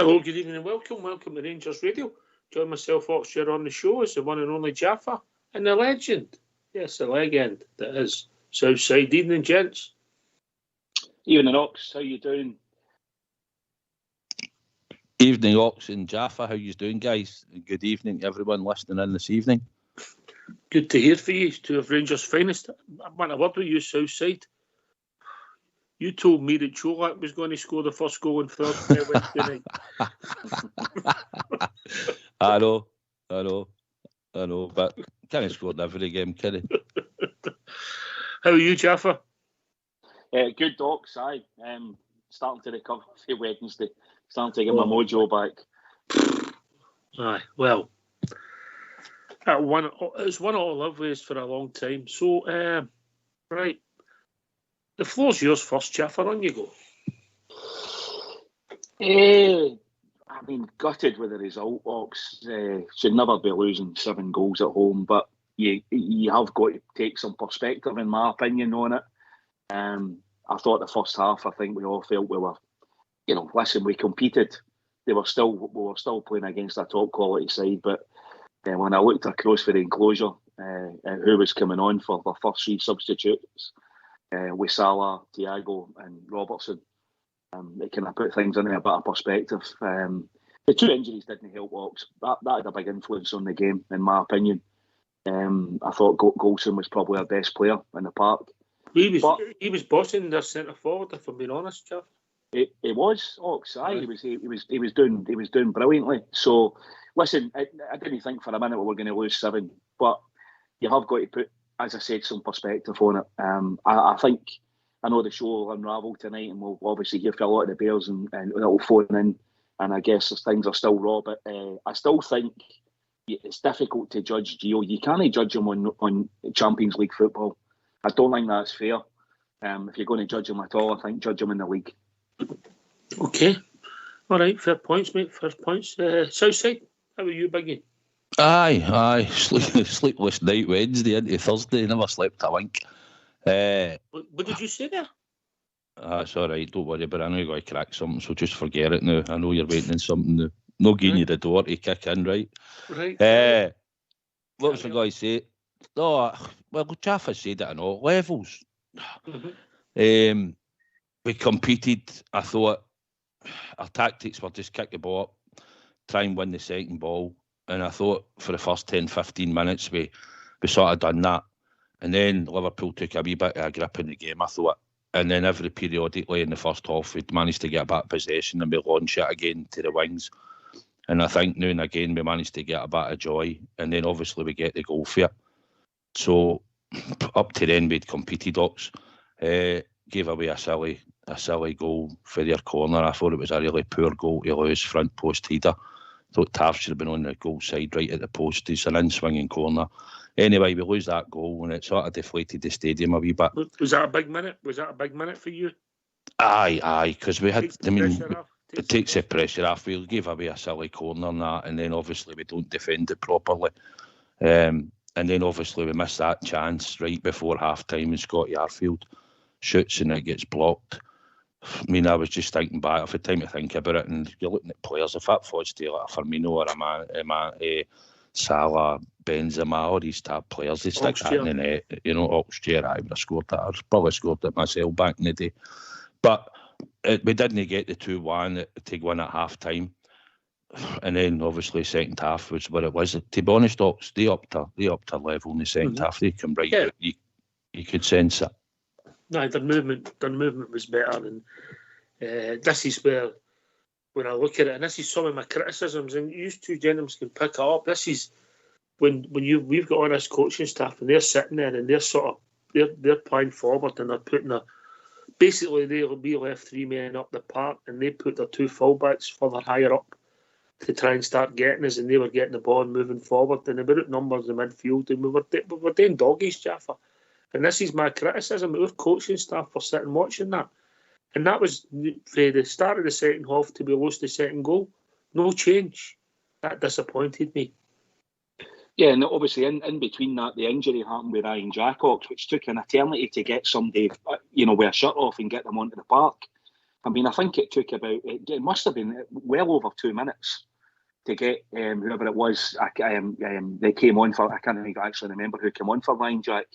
Hello, good evening and welcome. Welcome to Rangers Radio. Join myself, Oxshire, on the show is the one and only Jaffa and the legend. Yes, the legend that is Southside. Evening, gents. Evening, Ox. How you doing? Evening, Ox and Jaffa. How you doing, guys? Good evening to everyone listening in this evening. Good to hear from you, two of Rangers' finest. I want a word with you, Southside. You told me that Cholak was going to score the first goal on Thursday Wednesday night. I know, but can't have scored every game, can he? How are you, Jaffa? Good, Ox. Aye. Starting to recover for Wednesday. Starting to get my mojo back. Aye, well, it's one of our loveliest for a long time. So, right. The floor's yours first, Jaffa. On you go. I mean, gutted with the result, Ox. Should never be losing 7 goals at home, but you have got to take some perspective, in my opinion, on it. I thought the first half, I think we all felt we were, listen, we competed. We were still playing against a top quality side, but when I looked across for the enclosure, at who was coming on for the first 3 substitutes, with Salah, Thiago and Robertson, it kind of put things into a bit of perspective. The 2 injuries didn't help Ox. That had a big influence on the game, in my opinion. I thought Goldson was probably our best player in the park. He was bossing their centre forward, if I'm being honest, Jeff. It was Ox. Aye, he was doing brilliantly. So listen, I didn't think for a minute we were going to lose 7, but you have got to put, as I said, some perspective on it. I think, I know the show will unravel tonight, and we'll obviously hear from a lot of the Bears and it'll phone in, and I guess things are still raw, but I still think it's difficult to judge Gio. You can't judge him on Champions League football. I don't think that's fair. If you're going to judge him at all, I think judge him in the league. Okay. All right, fair points, mate. Fair points. Southside, how are you, Biggie? Aye. Sleepless night Wednesday into Thursday. Never slept a wink. What did you say there? That's all right. Don't worry, but I know you're going to crack something, so just forget it now. I know you're waiting on something new. No giving you the door to kick in, right? Right. What was I going to say? No, well, Jaffa said it on all levels. Mm-hmm. We competed. I thought our tactics were just kick the ball up, try and win the second ball. And I thought for the first 10, 15 minutes, we sort of done that. And then Liverpool took a wee bit of a grip in the game, I thought. And then every periodically in the first half, we'd managed to get a bit of possession and we launch it again to the wings. And I think now and again, we managed to get a bit of joy. And then obviously we get the goal for it. So up to then, we'd competed, Ox. Gave away a silly goal for their corner. I thought it was a really poor goal to lose, front post header. Thought Taff should have been on the goal side, right at the post. It's an in-swinging corner. Anyway, we lose that goal and it sort of deflated the stadium a wee bit. Was that a big minute? Was that a big minute for you? Aye, because we had, it takes the pressure off. We gave away a silly corner and that, and then obviously we don't defend it properly. And then obviously we miss that chance right before half-time and Scotty Arfield shoots and it gets blocked. I mean, I was just thinking back, I've had time to think about it, and you're looking at players, if that falls to like a Firmino or a Salah, Benzema, all these top players, they stick that in the net. Oxshire, I would have scored that. I'd probably scored it myself back in the day. But we didn't get the 2-1 to win at half-time. And then, obviously, second half was what it was. To be honest, Ox, they upped a level in the second half. They come right out. You could sense it. No, their movement was better, and this is where, when I look at it, and this is some of my criticisms, and you two gentlemen can pick it up. This is when we've got on this coaching staff, and they're sitting there, and they're playing forward, and they're putting basically we left 3 men up the park, and they put their 2 fullbacks further higher up to try and start getting us, and they were getting the ball and moving forward, and they were outnumbers in the midfield, and we were doing doggies, Jaffa. And this is my criticism. Our coaching staff were sitting watching that. And that was for the start of the second half till we lost the second goal. No change. That disappointed me. Yeah, and obviously in between that, the injury happened with Ryan Jackox, which took an eternity to get somebody, with a shirt off and get them onto the park. I mean, I think it took it must have been well over 2 minutes to get whoever it was they came on for. I can't even actually remember who came on for Ryan Jack.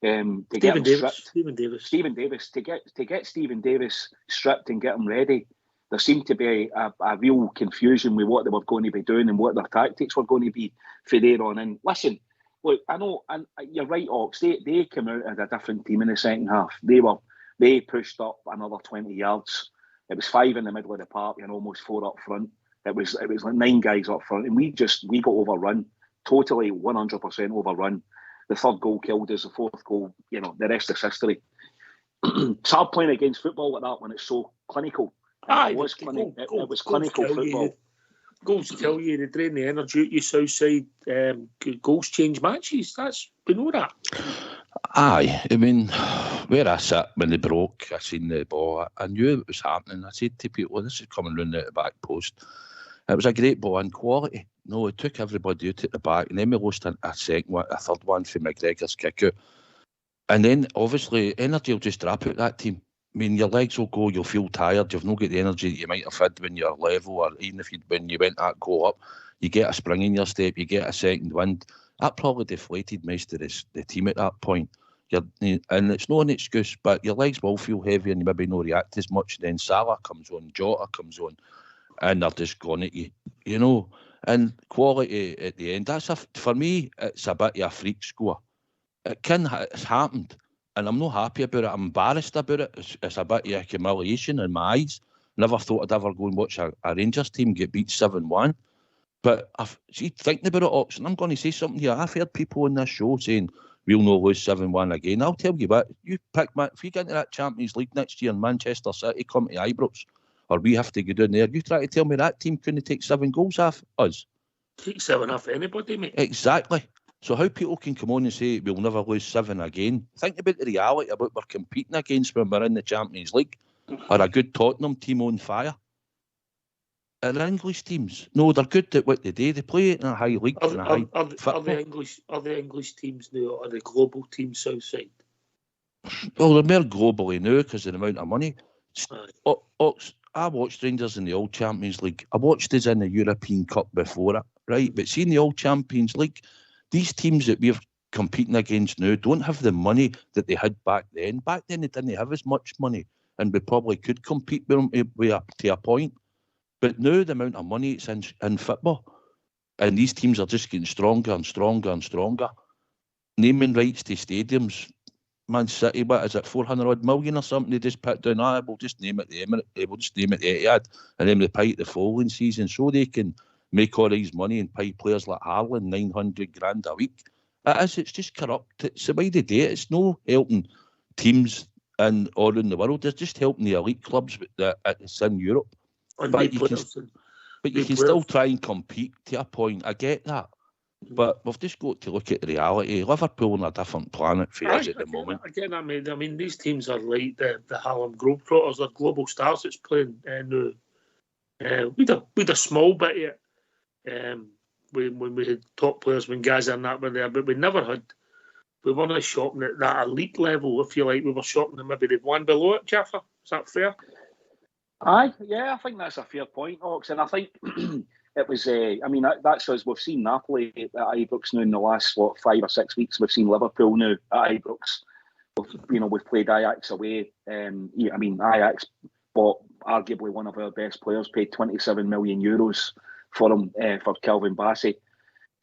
To get him stripped. Stephen Davis. To get Stephen Davis stripped and get him ready, there seemed to be a real confusion with what they were going to be doing and what their tactics were going to be for there on. And listen, look, I know, and you're right, Ox. They came out as a different team in the second half. They pushed up another 20 yards. It was 5 in the middle of the park and almost 4 up front. It was like 9 guys up front, and we got overrun, totally 100% overrun. The third goal killed us. The fourth goal, the rest is history. It's hard playing against football like that when it's so clinical. It was clinical football. Goals kill you. They drain the energy at you. Southside goals change matches. We know that. Aye, I mean, where I sat when they broke, I seen the ball. I knew it was happening. I said to people, "This is coming round the back post." It was a great ball and quality. No, it took everybody out at the back, and then we lost a second one, a third one for McGregor's kick out. And then, obviously, energy will just drop out that team. I mean, your legs will go, you'll feel tired, you've not got the energy that you might have had when you're level, or even when you went that goal up, you get a spring in your step, you get a second wind. That probably deflated most of the team at that point. And it's not an excuse, but your legs will feel heavy and you maybe not react as much. Then Salah comes on, Jota comes on, and they're just gone at you, And quality at the end, for me, it's a bit of a freak score. It's happened, and I'm not happy about it. I'm embarrassed about it. It's a bit of a humiliation in my eyes. Never thought I'd ever go and watch a Rangers team get beat 7-1. But thinking about it, Ox, and I'm going to say something here. I've heard people on this show saying, we'll not lose 7-1 again. I'll tell you what, if you get into that Champions League next year and Manchester City come to Ibrox, or we have to go down there, you try to tell me that team couldn't take 7 goals off us? Take 7 off anybody, mate. Exactly. So how people can come on and say we'll never lose 7 again? Think about the reality about we're competing against when we're in the Champions League, or a good Tottenham team on fire. Are English teams? No, they're good at what they do. They play in a high league. Are the English teams now, are the global teams Southside? Well, they're more globally now because of the amount of money. I watched Rangers in the old Champions League. I watched us in the European Cup before it, right? But seeing the old Champions League, these teams that we're competing against now don't have the money that they had back then. Back then, they didn't have as much money, and we probably could compete with them to a point. But now the amount of money it's in football, and these teams are just getting stronger and stronger and stronger. Naming rights to stadiums, Man City, what is it, 400 million or something? They just put down, we'll just name it the Emirates, we'll just name it the Etihad, and then they pay it the following season, so they can make all these money and pay players like Harlan 900 grand a week. It's just corrupt. It's the way they do it. It's no helping teams all around the world. They're just helping the elite clubs that's in Europe. But you can still try and compete to a point. I get that. But we've just got to look at the reality. Liverpool on a different planet for us at the moment. Again, I mean, these teams are like the Harlem Globetrotters. They're global stars that's playing now. With a small bit of when we had top players, when guys and that were there, but we weren't shopping at that elite level, if you like. We were shopping at maybe the one below it, Jaffa. Is that fair? Aye, yeah, I think that's a fair point, Ox. And I think it was, that's as we've seen Napoli at Ibrox now in the last, 5 or 6 weeks. We've seen Liverpool now at Ibrox. We've played Ajax away. Ajax bought arguably one of our best players, paid 27 million euros for him, for Calvin Bassey.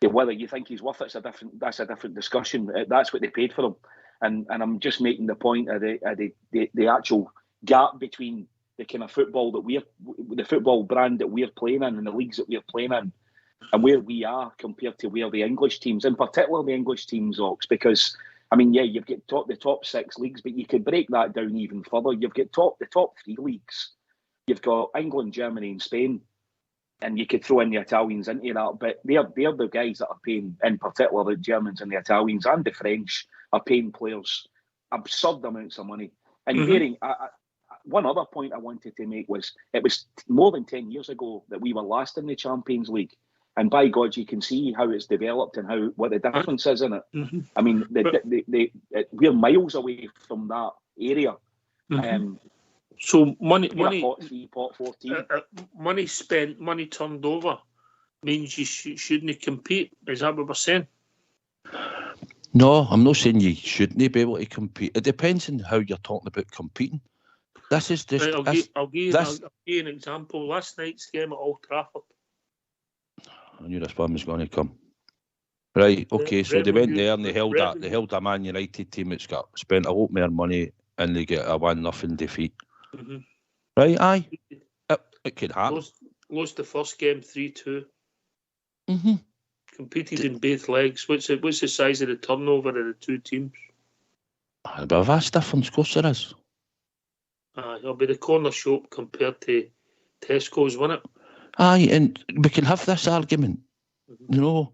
Whether you think he's worth it, that's a different discussion. That's what they paid for him. And I'm just making the point of the actual gap between the kind of football the football brand that we're playing in and the leagues that we're playing in, and where we are compared to where the English teams, in particular the English teams, Ox, because you've got the top 6 leagues, but you could break that down even further. You've got the top 3 leagues. You've got England, Germany, and Spain, and you could throw in the Italians into that. But they're the guys that are paying, in particular the Germans and the Italians and the French, are paying players absurd amounts of money. And one other point I wanted to make was it was more than 10 years ago that we were last in the Champions League. And by God, you can see how it's developed and what the difference is in it. Mm-hmm. I mean, we're miles away from that area. Mm-hmm. So money, pot 3, pot 14. Money spent, money turned over means you shouldn't compete. Is that what we're saying? No, I'm not saying you shouldn't be able to compete. It depends on how you're talking about competing. This is just. Right, I'll give you an example. Last night's game at Old Trafford. I knew this one was going to come. Right, okay, so they went there and they held a Man United team that's got spent a lot more money and they get a 1-0 defeat. Mm-hmm. Right, aye. It could happen. Lost the first game 3-2. Mm-hmm. Competed in both legs. What's the size of the turnover of the two teams? A bit of a vast difference, of course there is. It'll be the corner shop compared to Tesco's, won't it? Aye, and we can have this argument. Mm-hmm. You know,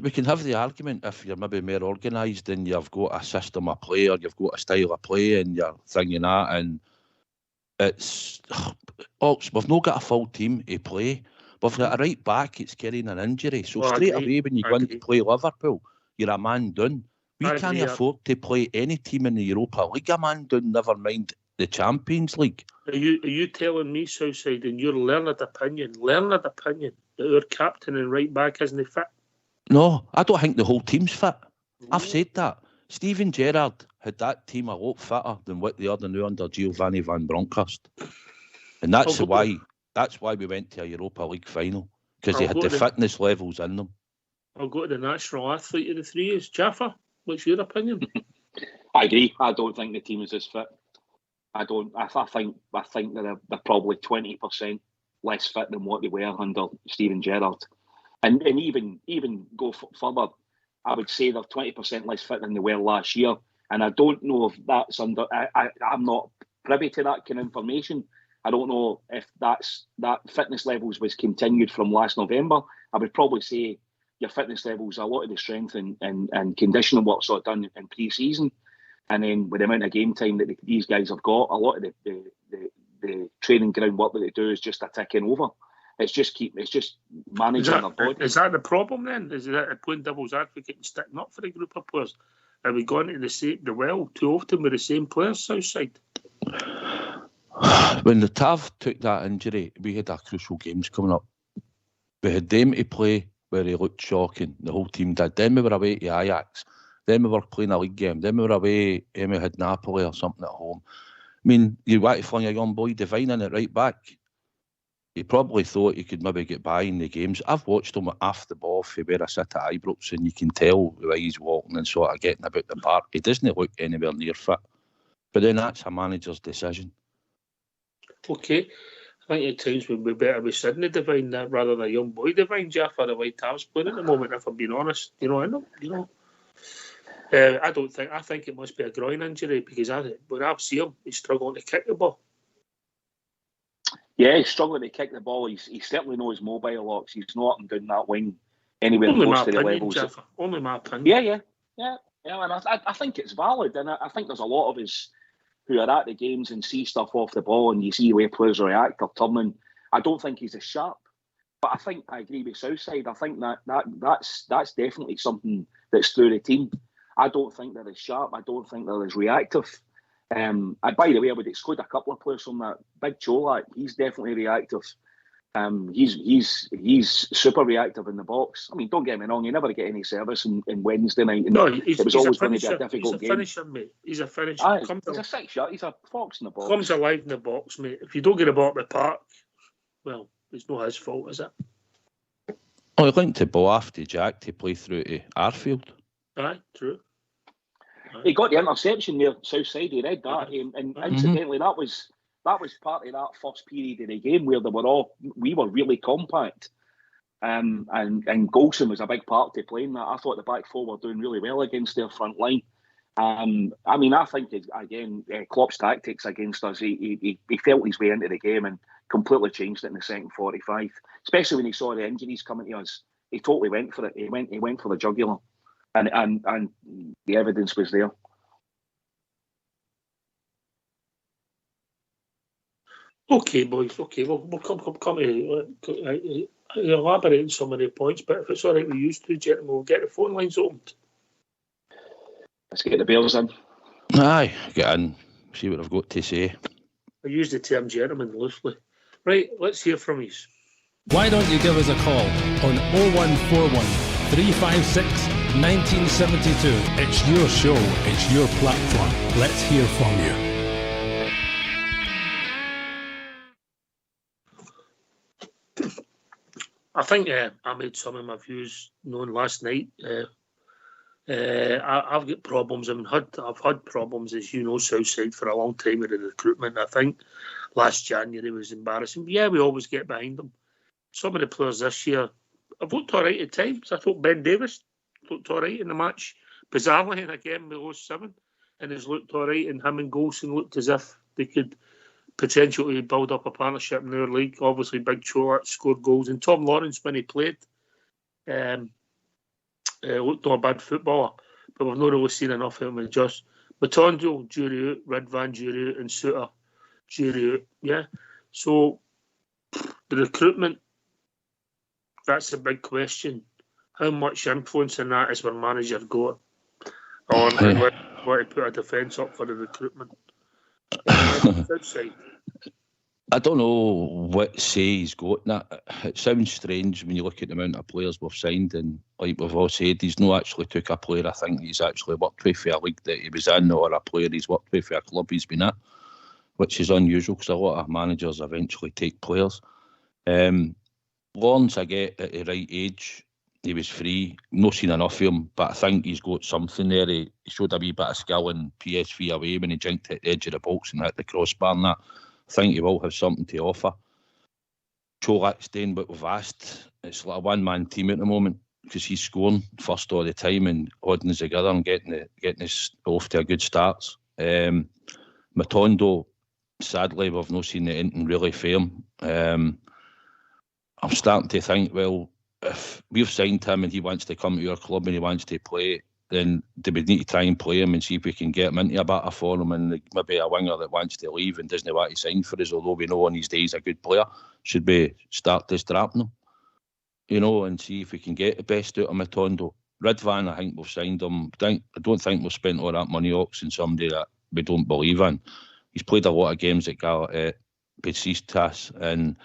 we can have the argument if you're maybe more organised and you've got a system of play or you've got a style of play and you're thinking that, and it's we've not got a full team to play. We've got a right back, it's carrying an injury. So straight away when you go in to play Liverpool, you're a man down. We can't afford to play any team in the Europa League a man down, never mind the Champions League. Are you telling me, Southside, in your learned opinion, that our captain and right back isn't fit? No, I don't think the whole team's fit. I've said that. Steven Gerrard had that team a lot fitter than what they are now under Giovanni Van Bronckhorst. And that's why we went to a Europa League final, because they had the fitness levels in them. I'll go to the national athlete of the three is Jaffa. What's your opinion? I agree. I don't think the team is as fit. I think they're probably 20% less fit than what they were under Steven Gerrard. And even go further, I would say they're 20% less fit than they were last year. And I don't know if that's I'm not privy to that kind of information. I don't know if that fitness levels was continued from last November. I would probably say your fitness levels, a lot of the strength and conditioning work sort of done in pre-season. And then with the amount of game time that these guys have got, a lot of the training ground work that they do is just a ticking over. It's just managing their body. Is that the problem then? Is that playing devil's advocate and sticking up for a group of players? Are we going to the well too often with the same players, Southside? When the Tav took that injury, we had our crucial games coming up. We had them to play where he looked shocking. The whole team did. Then we were away to Ajax. Then we were playing a league game. Then we were away and we had Napoli or something at home. I mean, you want to fling a young boy Divine in it right back. He probably thought he could maybe get by in the games. I've watched him off the ball for where I sit at Ibrox, and you can tell the way he's walking and sort of getting about the park. He doesn't look anywhere near fit. But then that's a manager's decision. Okay. I think at times we'd be better with Sydney Divine that rather than a young boy Divine, Jeff, or the way Tav's playing at the moment, if I'm being honest. I think it must be a groin injury, because when I've seen him, he's struggling to kick the ball. Yeah, he's struggling to kick the ball. He certainly knows mobile locks. He's not up and down that wing anywhere close to the levels. Jeff, only my opinion. Yeah. And I think it's valid, and I think there's a lot of us who are at the games and see stuff off the ball, and you see the way players react or turning. I don't think he's as sharp, but I think I agree with Southside. I think that's definitely something that's through the team. I don't think they're as sharp. I don't think they're as reactive. And by the way, I would exclude a couple of players from that. Big Cholak, he's definitely reactive. He's super reactive in the box. I mean, don't get me wrong, you never get any service in Wednesday night. No, it was always going to be a difficult game. He's a finisher, mate. He's a finisher. He's a six shot. He's a fox in the box. Comes alive in the box, mate. If you don't get a ball at the park, well, it's not his fault, is it? Oh, he linked the ball after Jack to play through to Arfield. Aye, true. He got the interception there, Southside. He read that, and incidentally, that was part of that first period of the game where we were really compact, and Golson was a big part to playing that. I thought the back four were doing really well against their front line. I mean, I think again, Klopp's tactics against us. He felt his way into the game and completely changed it in the second 45. Especially when he saw the injuries coming to us, he totally went for it. He went for the jugular. And the evidence was there. Okay, boys. Okay, we'll come to elaborate on some of the points. But if it's all right with you two, gentlemen, we'll get the phone lines opened. Let's get the Bears in. Aye, get in. See what I've got to say. I use the term gentleman loosely. Right, let's hear from you. Why don't you give us a call on 0141 356 1972. It's your show, it's your platform. Let's hear from you. I think I made some of my views known last night. I've got problems. I've had problems, as you know, Southside for a long time with the recruitment. I think last January was embarrassing. Yeah, we always get behind them. Some of the players this year have looked all right at times. I thought Ben Davis looked all right in the match. Bizarrely, and again, we lost 7, and has looked all right. And him and Golson looked as if they could potentially build up a partnership in our league. Obviously, Big Cholak scored goals, and Tom Lawrence, when he played, looked not a bad footballer, but we've not really seen enough of him with just Matondo, jury out, Ridvan, jury out, and Suter, jury out. Yeah, so the recruitment, that's a big question. How much influence in that is our manager got on what to put a defence up for the recruitment? Outside. I don't know what say he's got in that. It sounds strange when you look at the amount of players we've signed, and like we've all said, he's not actually took a player I think he's actually worked with for a league that he was in, or a player he's worked with for a club he's been at, which is unusual because a lot of managers eventually take players. Lawrence, I get at the right age, he was free, not seen enough of him, but I think he's got something there. He showed a wee bit of skill in PSV away when he jinked at the edge of the box and hit the crossbar and that. I think he will have something to offer. Cholak's doing what we've asked. It's like a one-man team at the moment because he's scoring first all the time and holding us together and getting us off to a good starts. Matondo, sadly, we've not seen anything really for him. I'm starting to think, well, if we've signed him and he wants to come to our club and he wants to play, then do we need to try and play him and see if we can get him into a better form, and maybe a winger that wants to leave and doesn't want to sign for us, although we know on his day he's a good player, should we start distrapping him, you know, and see if we can get the best out of Matondo. Ridvan, I think we've signed him. I don't think we've spent all that money on somebody that we don't believe in. He's played a lot of games at Besiktas, and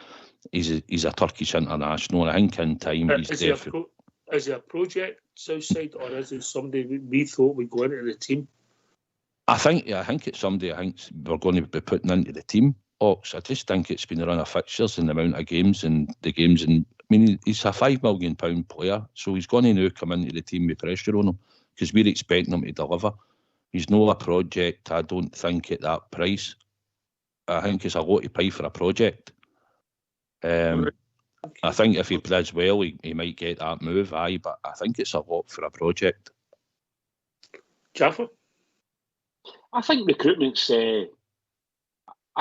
he's a Turkish international, and I think in time he's definitely... Is it a project, Southside, or is it somebody we thought would go into the team? I think it's somebody I think we're going to be putting into the team, Ox. I just think it's been the run of fixtures and the amount of games and the games. And I mean, he's a £5 million player, so he's going to now come into the team with pressure on him because we're expecting him to deliver. He's not a project, I don't think, at that price. I think it's a lot to pay for a project. I think if he plays well, he might get that move, but I think it's a lot for a project. Jaffa? I think recruitment's... I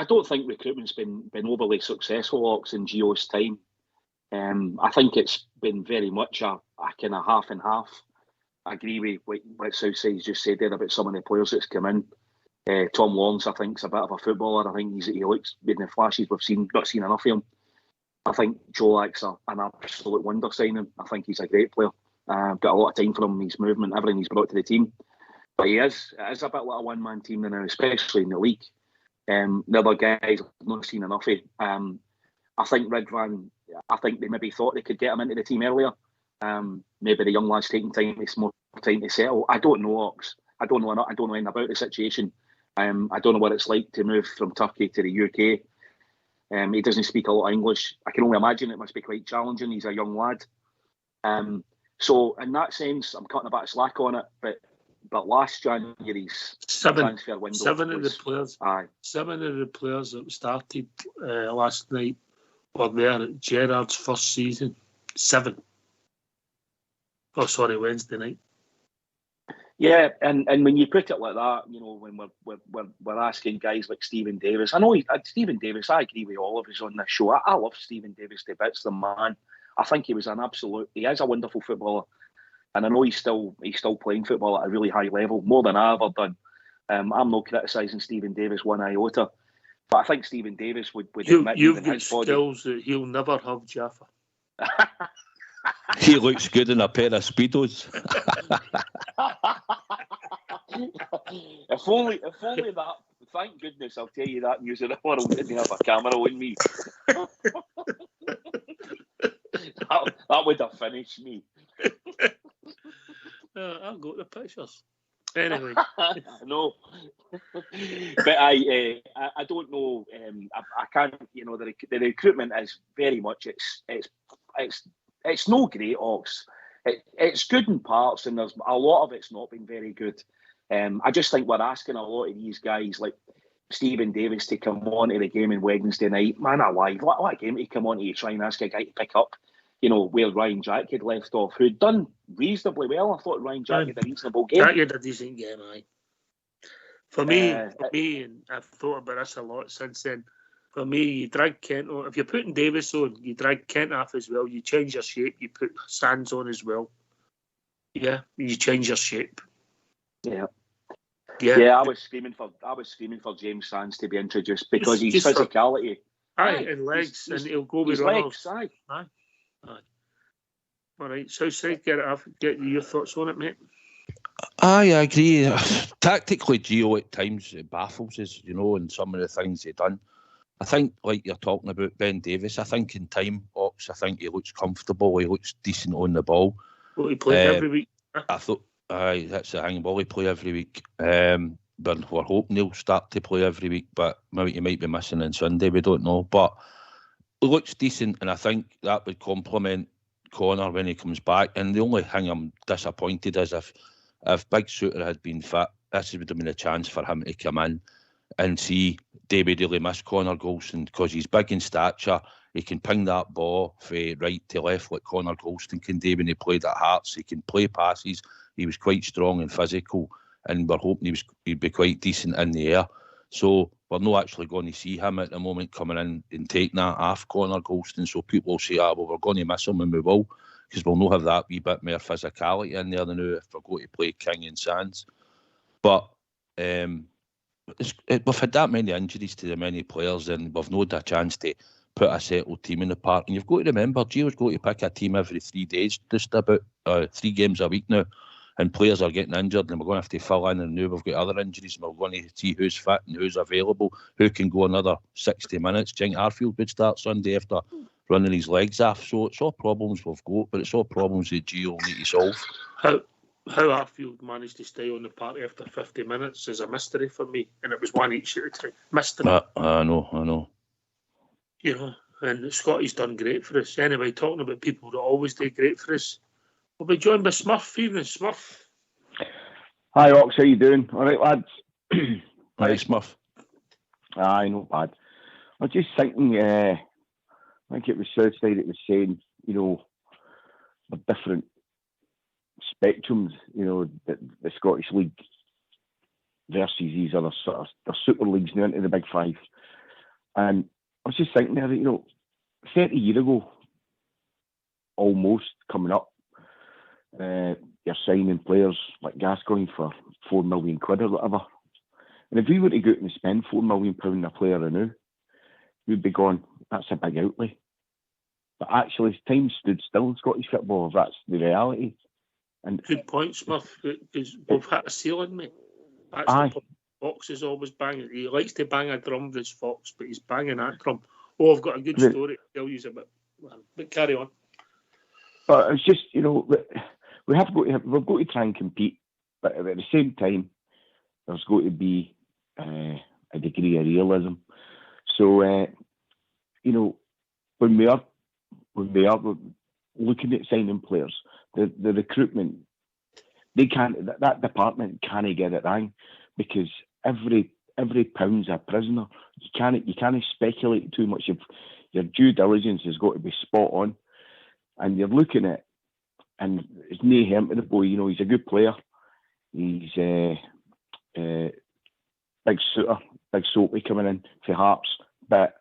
don't think recruitment's been overly successful, Ox, in Gio's time. I think it's been very much a kind of half and half. I agree with what Southside's just said there about some of the players that's come in. Tom Lawrence, I think, is a bit of a footballer. I think he looks, in the flashes we've not seen enough of him. I think Cholak's an absolute wonder signing. I think he's a great player. Got a lot of time for him, his movement, everything he's brought to the team. But it is a bit like a one-man team now, especially in the league. The other guys I've not seen enough of. I think Ridvan, I think they maybe thought they could get him into the team earlier. Maybe the young lad's taking time, it's more time to settle. I don't know, Ox. I don't know anything about the situation. I don't know what it's like to move from Turkey to the UK. He doesn't speak a lot of English. I can only imagine it must be quite challenging. He's a young lad. So in that sense, I'm cutting a bit of slack on it. But last January's transfer window... Seven of the players that started last night were there at Gerrard's first season. 7. Oh, sorry, Wednesday night. Yeah, and when you put it like that, you know, when we're asking guys like Stephen Davis, I know Stephen Davis, I agree with all of us on this show. I love Stephen Davis to bits, the man. I think he is a wonderful footballer, and I know he's still playing football at a really high level, more than I ever done. I'm not criticising Stephen Davis one iota, but I think Stephen Davis would admit you've got skills that he'll never have, Jaffa. He looks good in a pair of Speedos. if only that thank goodness, I'll tell you that news of the world didn't have a camera on me. that would have finished me. I'll go to the pictures. Anyway. No. But I don't know. I can't, the recruitment is very much, it's no great, Ox. It's good in parts, and there's a lot of it's not been very good. I just think we're asking a lot of these guys like Stephen Davis to come on to the game on Wednesday night. Man alive, what a game to come on to try and ask a guy to pick up, where Ryan Jack had left off, who'd done reasonably well. I thought Ryan Jack had a reasonable game. Jack had a decent game, aye. For me, and I've thought about this a lot since then, for me, you drag Kent on. If you're putting Davis on, you drag Kent off as well. You change your shape, you put Sands on as well. Yeah, you change your shape. Yeah, I was screaming for James Sands to be introduced because his physicality. And legs, and he'll go with legs. Aye. All right, Southside, get your thoughts on it, mate. I agree. Tactically, Gio at times it baffles us, and some of the things he's done. I think, like you're talking about Ben Davis, I think in time, Ox, I think he looks comfortable. He looks decent on the ball. Well, he played every week. I thought, that's the thing. Will he play every week? But we're hoping he'll start to play every week. But maybe he might be missing on Sunday. We don't know. But he looks decent, and I think that would complement Connor when he comes back. And the only thing I'm disappointed is if Big Shooter had been fit, this would have been a chance for him to come in and see David really miss Connor Golston because he's big in stature. He can ping that ball from right to left like Connor Golston can do when he played at Hearts. He can play passes. He was quite strong and physical, and we're hoping he'd be quite decent in the air. So we're not actually going to see him at the moment coming in and taking that off Connor Golston. So people will say, we're going to miss him, and we will, because we'll not have that wee bit more physicality in there than now if we're going to play King and Sands. But we've had that many injuries to the many players, and we've not had a chance to put a settled team in the park. And you've got to remember, Gio's got to pick a team every 3 days, just about 3 games a week now. And players are getting injured, and we're going to have to fill in. And now we've got other injuries, and we're going to see who's fit and who's available, who can go another 60 minutes. Do you think Arfield would start Sunday after running his legs off? So it's all problems we've got, but it's all problems that Gio will need to solve. How Arfield managed to stay on the park after 50 minutes is a mystery for me, and it was one each at a time. Mystery. I know. And Scotty's done great for us. Anyway, talking about people that always do great for us, we'll be joined by Smurf. Evening, Smurf. Hi, Ox. How you doing? All right, lads. Hi, Smurf. Aye, not bad. I was just thinking, I think it was Southside that was saying, the different spectrums, the Scottish League versus these other sort of the Super Leagues now into the Big Five. And I was just thinking there that, 30 years ago, almost coming up, you're signing players like Gascoigne for £4 million or whatever. And if we were to go out and spend £4 million on a player now, we'd be going, that's a big outlay. But actually, time stood still in Scottish football, if that's the reality. And good point, Smurf, because we've hit a ceiling, mate. That's the Fox is always banging. He likes to bang a drum, this Fox, but he's banging that drum. Oh, I've got a good story to tell you about. But carry on. But it's just, we've got to try and compete, but at the same time, there's got to be a degree of realism. So, when we are looking at signing players, the recruitment, that department can't get it wrong, because every pound's a prisoner. You can't speculate too much. Your due diligence has got to be spot on, and you're looking at, and it's no harm to the boy. He's a good player. He's big shooter, big soapy coming in for Hearts, but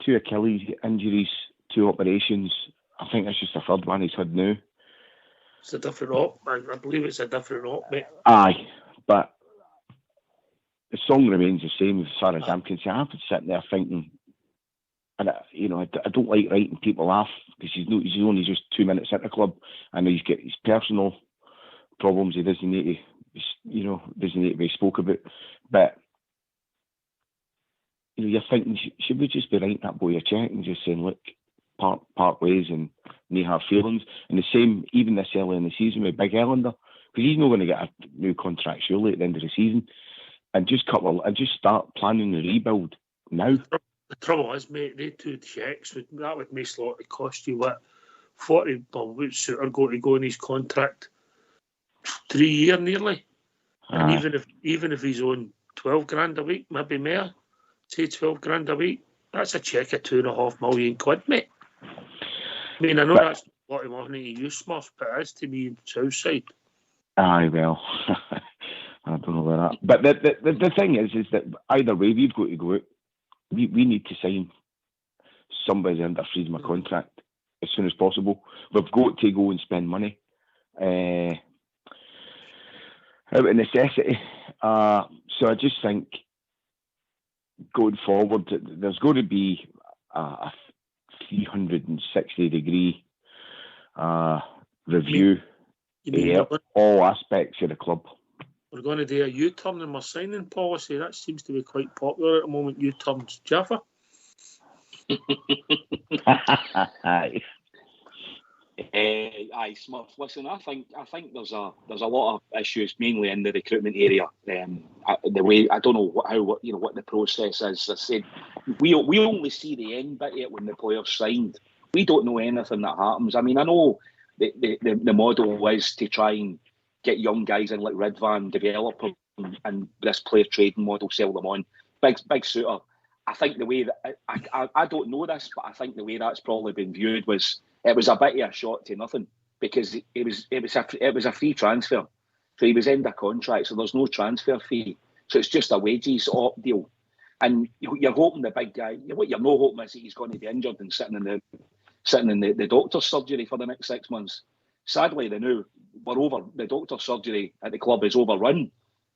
2 Achilles injuries, 2 operations. I think that's just the 3rd one he's had now. It's a different op. I believe it's a different op, mate. Aye, but the song remains the same as far as I'm concerned. I've been sitting there thinking, and I don't like writing people off, because he's only just 2 minutes at the club, and he's got his personal problems he doesn't need to doesn't need to be spoke about. But you're thinking, should we just be writing that boy a cheque and just saying, look, part ways and no hard feelings? And the same, even this early in the season with Big Ellender, because he's not going to get a new contract surely at the end of the season, and just start planning the rebuild now. The trouble is, mate, they 2 cheques, that would most likely cost you what, 40, well, would Suter going to go in his contract 3 years nearly. And even if he's on 12 grand a week, maybe more, say 12 grand a week, that's a cheque of £2.5 million, mate. I mean, I know that's a lot of money to you, Smurf, but it is to me in Southside. Aye, well, I don't know about that. But the thing is that either way, we've got to go out. We need to sign somebody under freedom of contract as soon as possible. We've got to go and spend money out of necessity. So I just think going forward, there's going to be a 360-degree review of all aspects of the club. We're going to do a U-turn in my signing policy. That seems to be quite popular at the moment, U-turns. Jaffa? Aye, Smurf. Listen, I think there's a lot of issues, mainly in the recruitment area. The way, I don't know what the process is. I said we only see the end bit yet when the player's signed. We don't know anything that happens. I mean, I know the model is to try and get young guys in like Ridvan, develop them, and this player trading model, sell them on. Big Suter. I think the way that I don't know this, but I think the way that's probably been viewed was it was a bit of a shot to nothing, because it was a free transfer, so he was end of contract, so there's no transfer fee, so it's just a wages deal, and you're hoping the big guy. What you're not hoping is that he's going to be injured and sitting in the doctor's surgery for the next 6 months. Sadly, the doctor's surgery at the club is overrun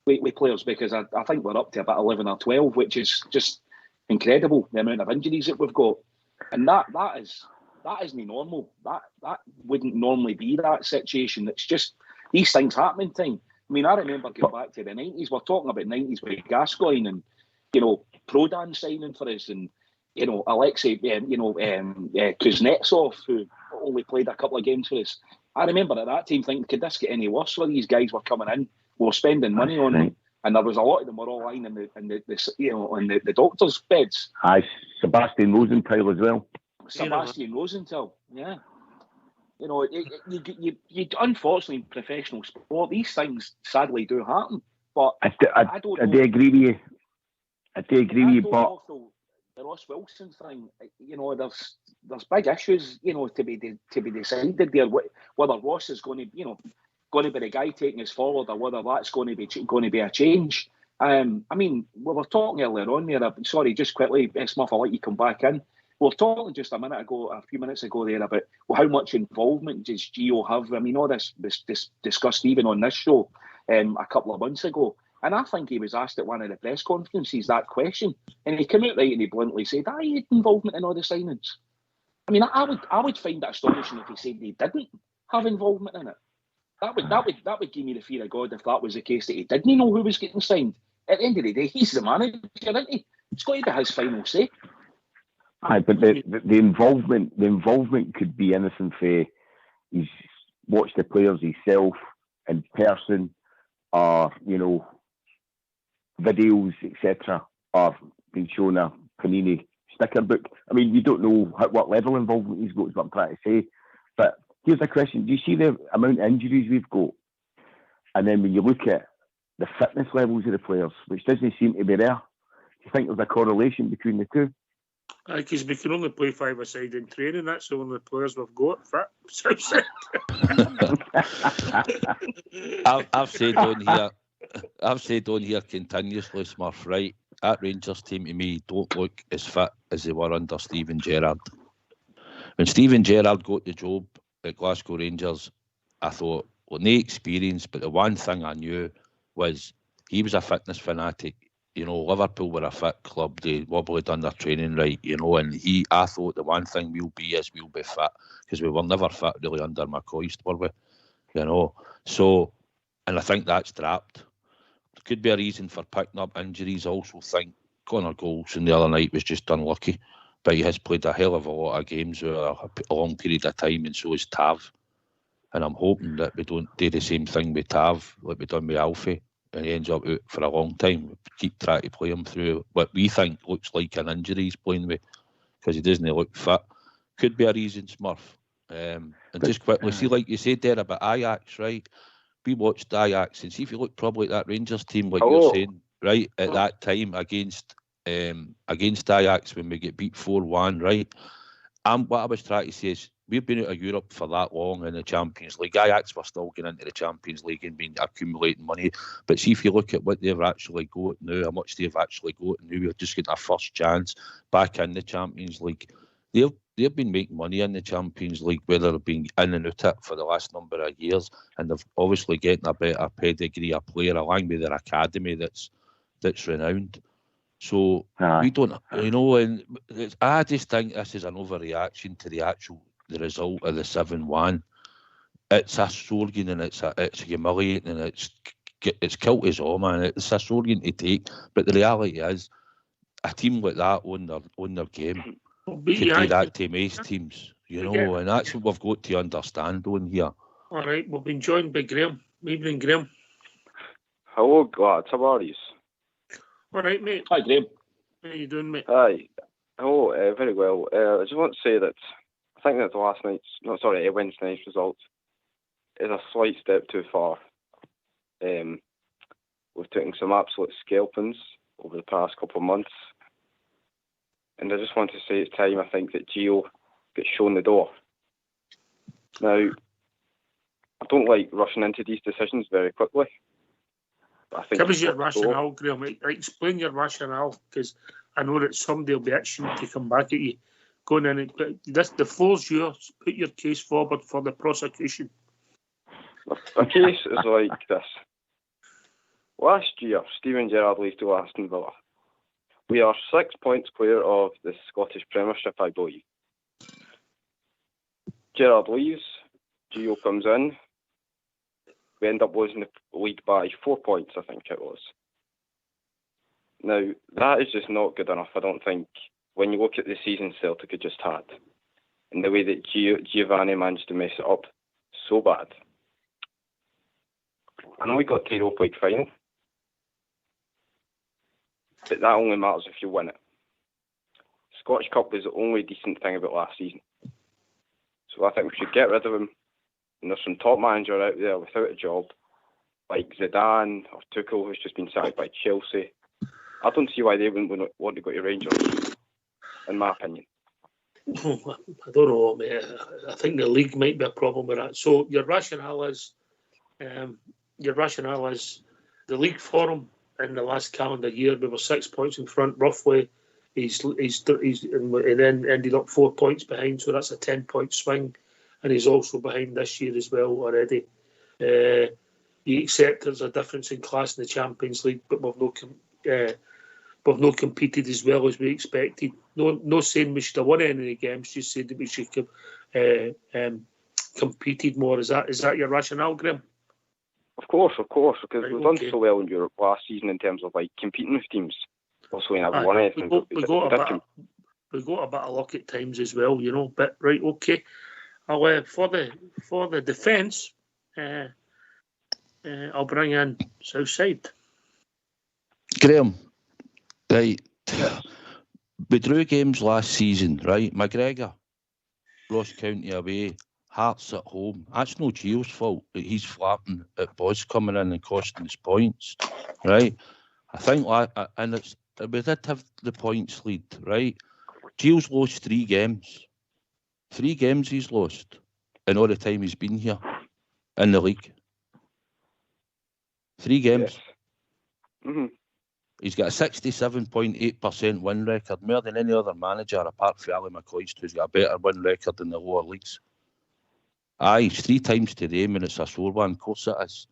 with players, because I think we're up to about 11 or 12, which is just incredible, the amount of injuries that we've got. And that isn't normal. That wouldn't normally be that situation. It's just these things happen in time. I mean, I remember going back to the 90s. We're talking about 90s with Gascoigne and, Prodan signing for us, and, Alexei, Kuznetsov, who only played a couple of games for us. I remember at that time thinking, could this get any worse where these guys were coming in? We were spending money on them, and there was a lot of them were all lying in the doctor's beds. Aye, Sebastian Rosenthal as well. Sebastian Rosenthal, yeah. You unfortunately in professional sport, these things sadly do happen. But I don't know. I do agree with you. But the Ross Wilson thing, there's big issues, to be decided there. Whether Ross is going to be the guy taking us forward, or whether that's going to be a change. I mean, we were talking earlier on there. Sorry, just quickly, Smurf, I'll let you come back in. We were talking just a few minutes ago there about how much involvement does Gio have. I mean, all this discussed even on this show a couple of months ago. And I think he was asked at one of the press conferences that question, and he came out right and he bluntly said, he had involvement in all the signings. I mean, I would find it astonishing if he said he didn't have involvement in it. That would give me the fear of God if that was the case, that he didn't know who was getting signed. At the end of the day, he's the manager, isn't he? It's got to be his final say. Aye, but the involvement could be anything for he's watched the players himself in person, or videos, etc., or been shown a Panini sticker book. I mean, you don't know what level of involvement he's got, is what I'm trying to say. But here's the question: do you see the amount of injuries we've got? And then when you look at the fitness levels of the players, which doesn't seem to be there, do you think there's a correlation between the two? Because we can only play 5-a-side in training. That's the only players we've got. I've said on here continuously, Smurf, right? That Rangers team to me don't look as fit as they were under Steven Gerrard. When Steven Gerrard got the job at Glasgow Rangers, I thought, well, no experience, but the one thing I knew was he was a fitness fanatic. Liverpool were a fit club. They probably done their training right, and I thought the one thing we'll be fit, because we were never fit really under McCoist, were we? So And I think that's dropped. There could be a reason for picking up injuries. I also think Connor Goldson the other night was just unlucky, but he has played a hell of a lot of games over a long period of time, and so has Tav. And I'm hoping that we don't do the same thing with Tav like we done with Alfie, and he ends up out for a long time. We keep trying to play him through what we think looks like an injury he's playing with, because he doesn't look fit. Could be a reason, Smurf. And just quickly, see, like you said there about Ajax, right? We watched Ajax, and see if you look probably at that Rangers team, like you're saying, right, at that time against Ajax when we get beat 4-1, right? What I was trying to say is, we've been out of Europe for that long in the Champions League. Ajax were still getting into the Champions League and been accumulating money. But see if you look at what they've actually got now, how much they've actually got now, we've just got our first chance back in the Champions League. They've been making money in the Champions League, whether they've been in and out it for the last number of years, and they've obviously getting a better pedigree of player along with their academy that's renowned. So we don't, and I just think this is an overreaction to the result of the 7-1. It's a sorghum, and it's humiliating, and it's killed us all, man. It's a sorghum to take, but the reality is, a team like that on their game could do that to most teams, and that's what we've got to understand on here. All right, we've been joined by Graham. Evening, Graham. Hello, lads. How are you? All right, mate. Hi, Graham. How you doing, mate? Hi. Hello, very well. I just want to say that I think that Wednesday night's result is a slight step too far. We've taken some absolute scalpings over the past couple of months. And I just want to say it's time, I think, that Gio gets shown the door. Now, I don't like rushing into these decisions very quickly. But I think give us your rationale, Graham. Explain your rationale, because I know that somebody will be itching to come back at you. Going in, the floor's yours. Put your case forward for the prosecution. My case is like this. Last year, Steven Gerrard leaves to Aston Villa. We are 6 points clear of the Scottish Premiership, I believe. Gerrard leaves, Gio comes in. We end up losing the league by 4 points, I think it was. Now, that is just not good enough, I don't think, when you look at the season Celtic had just had, and the way that Giovanni managed to mess it up so bad. I know we got to the Europa League final, but that only matters if you win it. Scottish Cup was the only decent thing about last season. So I think we should get rid of him. And there's some top manager out there without a job, like Zidane or Tuchel, who's just been sacked by Chelsea. I don't see why they wouldn't want to go to Rangers, in my opinion. I don't know, mate. I think the league might be a problem with that. So your rationale is the league forum in the last calendar year, we were 6 points in front, roughly. He's and then ended up 4 points behind, so that's a 10-point swing, and he's also behind this year as well already. You accept there's a difference in class in the Champions League, but we've not competed as well as we expected. No saying we should have won any of the games, just saying that we should have competed more. Is that your rationale, Graham? Of course, because we've done so well in Europe last season in terms of like competing with teams. Also, we never won anything. We got a bit of luck at times as well, But right, okay. I'll for the defence, I'll bring in Southside. Graham, right? We drew games last season, right? McGregor, Ross County away. Hearts at home. That's no Gio's fault that he's flapping at Boz coming in and costing us points, right? I think, and we did have the points lead, right? Gio's lost 3 games. 3 games he's lost in all the time he's been here in the league. 3 games. Yes. Mm-hmm. He's got a 67.8% win record, more than any other manager apart from Ali McCoist, who's got a better win record in the lower leagues. Aye, it's 3 times to the aim, and it's a sore one. Of course it is.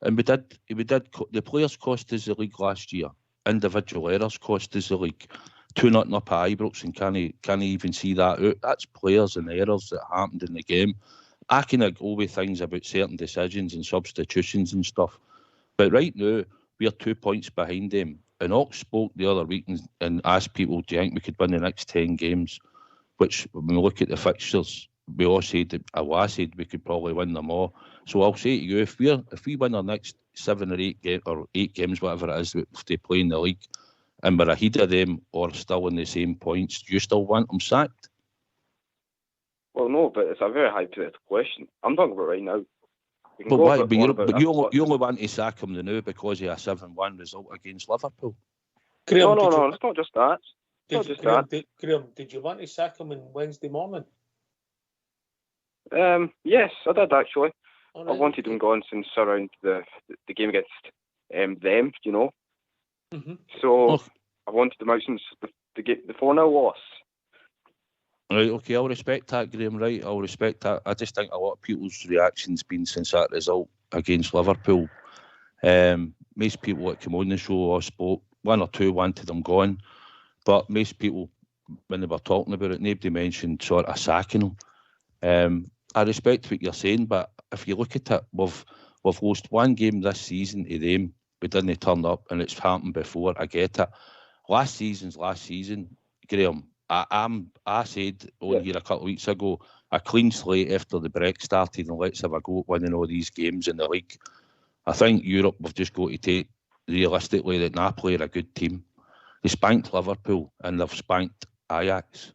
And we did. The players cost us the league last year. Individual errors cost us the league. 2-0 up at Ibrox, and can he even see that out? That's players and errors that happened in the game. I can go with things about certain decisions and substitutions and stuff. But right now, we're 2 points behind them. And Ox spoke the other week and asked people, do you think we could win the next 10 games? Which, when we look at the fixtures, we all said, I said we could probably win them all. So I'll say to you, if we win our next 7 or 8 games, whatever it is, if they play in the league, and we're ahead of them or still in the same points, do you still want them sacked? Well, no, but it's a very hypothetical question. I'm talking about right now. But you only want to sack him now because of a 7-1 result against Liverpool. Graham, no, it's not just that. Graham, did you want to sack him on Wednesday morning? Yes, I did actually. All right. I wanted him gone since around the game against them, you know. Mm-hmm. So I wanted him out since the 4-0 loss. Right, okay, I'll respect that, Graham, right, I'll respect that. I just think a lot of people's reactions been since that result against Liverpool. Most people that come on the show or spoke, 1 or 2 wanted them gone, but most people, when they were talking about it, nobody mentioned sort of sacking them. I respect what you're saying, but if you look at it, we've lost 1 game this season to them. We didn't turn up, and it's happened before. I get it. Last season, Graham. I said here a couple of weeks ago, a clean slate after the break started, and let's have a go at winning all these games in the league. I think Europe, we've just got to take realistically that Napoli are a good team. They spanked Liverpool and they've spanked Ajax.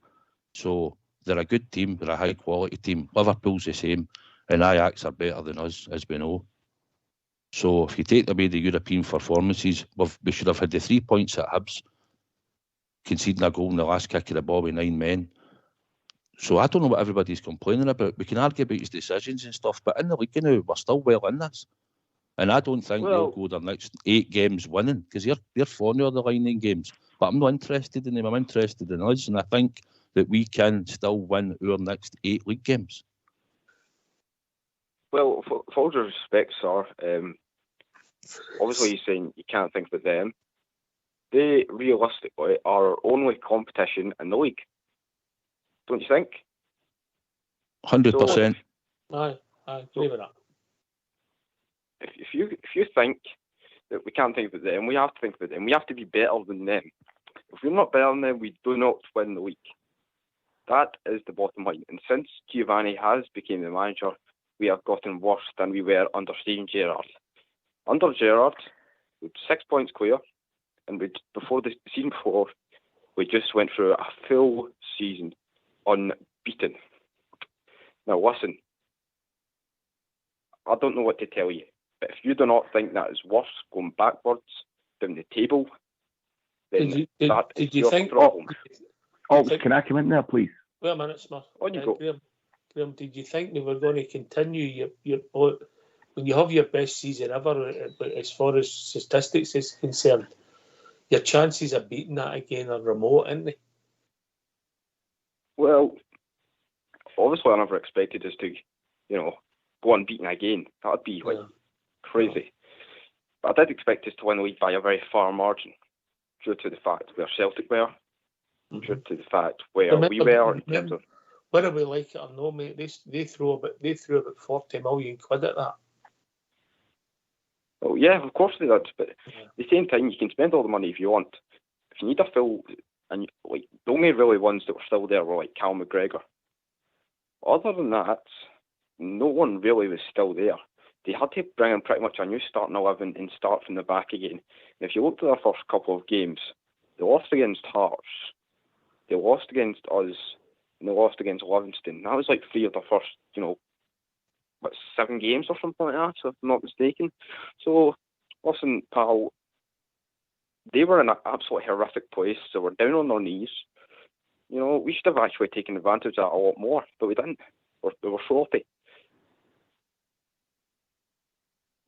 So they're a good team, they're a high quality team. Liverpool's the same, and Ajax are better than us, as we know. So if you take away the European performances, we should have had the 3 points at Hibs, conceding a goal in the last kick of the ball with 9 men. So I don't know what everybody's complaining about. We can argue about his decisions and stuff, but in the league now, we're still well in this. And I don't think they'll go their next 8 games winning, because they're 4 near the line in games. But I'm not interested in them. I'm interested in us, and I think that we can still win our next 8 league games. Well, for all due respect, sir, obviously you're saying you can't think about them. They realistically are our only competition in the league. Don't you think? 100%. I agree with that. If you think that we can't think about them, we have to think about them. We have to be better than them. If we're not better than them, we do not win the league. That is the bottom line. And since Giovanni has become the manager, we have gotten worse than we were under Steven Gerrard. Under Gerrard, we had 6 points clear. And before the season before, we just went through a full season unbeaten. Now listen, I don't know what to tell you, but if you do not think that is worse going backwards down the table, then did you think? Problem. Can I come in there, please? Wait a minute, Smith. On you go. Graham, did you think they were going to continue your when you have your best season ever, as far as statistics is concerned? Your chances of beating that again are remote, aren't they? Well, obviously I never expected us to, go unbeaten again. That would be crazy. But I did expect us to win the league by a very far margin, due to the fact where Celtic were, due to the fact where we were in terms of... Whether we like it or no, mate, they threw about 40 million quid at that. Well, yeah, of course they did, but at the same time, you can spend all the money if you want. If you need a full, and the only really ones that were still there were like Cal McGregor. Other than that, no one really was still there. They had to bring in pretty much a new starting 11 and start from the back again. And if you looked at their first couple of games, they lost against Hearts, they lost against us, and they lost against Livingston. That was like 3 of the first, 7 games or something like that, if I'm not mistaken. So, listen, pal, they were in an absolutely horrific place. They were down on their knees. We should have actually taken advantage of that a lot more, but we didn't. We were sloppy.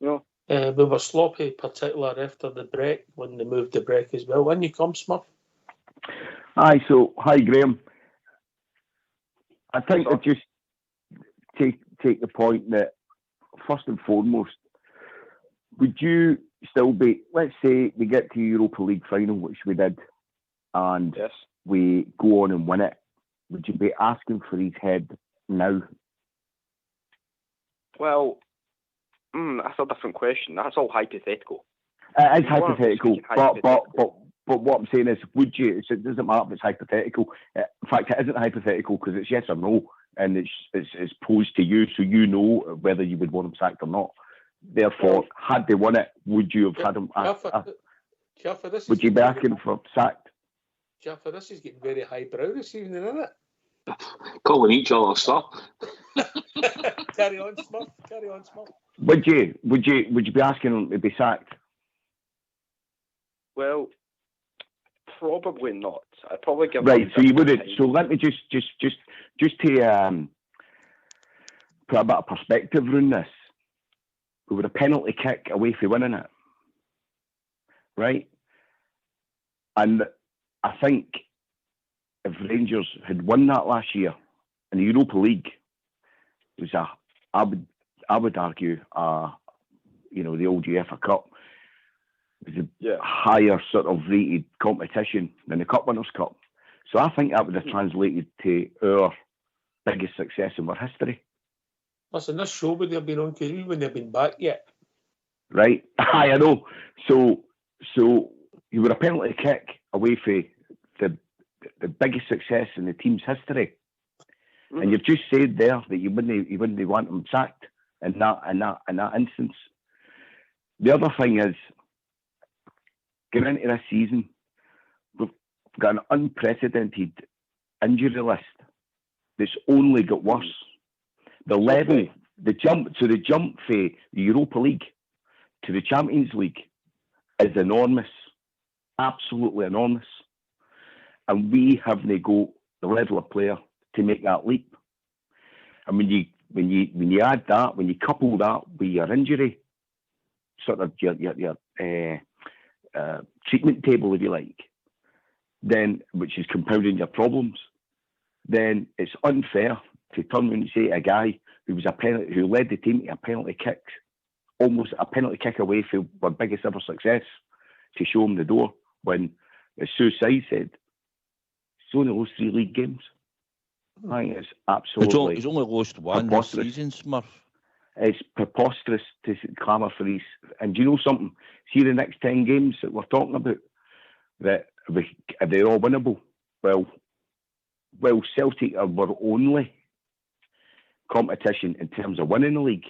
We were sloppy, particularly after the break, when they moved the break as well. When you come, Smurf? Hi, Graham. I think I just take the point that, first and foremost, would you still be, let's say we get to Europa League final, which we did, and we go on and win it, would you be asking for his head now? Well, that's a different question. That's all hypothetical. It is hypothetical, but what I'm saying is, would you? It doesn't matter if it's hypothetical. In fact, it isn't hypothetical because it's yes or no, and it's posed to you, so you know whether you would want him sacked or not. Therefore, had they won it, would you have had him? Jaffa, would you be asking for sacked? Jaffa, this is getting very highbrow this evening, isn't it? Calling each other sir. Carry on, Smurf. Carry on, Smurf. Would you be asking him to be sacked? Well, probably not. I'd probably give. Right, so you wouldn't. So let me just to put a bit of perspective around this. We were a penalty kick away from winning it, right? And I think if Rangers had won that last year in the Europa League, it was I would argue, the old UEFA Cup was a higher sort of rated competition than the Cup Winners' Cup. So I think that would have translated to our biggest success in our history. Listen, this show would have been on because we wouldn't have been back yet. Right? I know. So you were a penalty kick away from the biggest success in the team's history. Mm-hmm. And you've just said there that you wouldn't want him sacked in that instance. The other thing is, going into this season, we've got an unprecedented injury list that's only got worse. The level, the jump for the Europa League to the Champions League is enormous, absolutely enormous, and we haven't got the level of player to make that leap. And when you add that, when you couple that with your injury, sort of your treatment table, if you like, then which is compounding your problems, then it's unfair to turn around and say a guy who led the team to a penalty kick, almost a penalty kick away from our biggest ever success, to show him the door when, as Sue Sai said, it's only lost 3 league games. I think it's absolutely. He's only lost one this season, Smurf. It's preposterous to clamour for these. And do you know something? See the next 10 games that we're talking about, that if they're all winnable, well, Celtic are our only competition in terms of winning the league.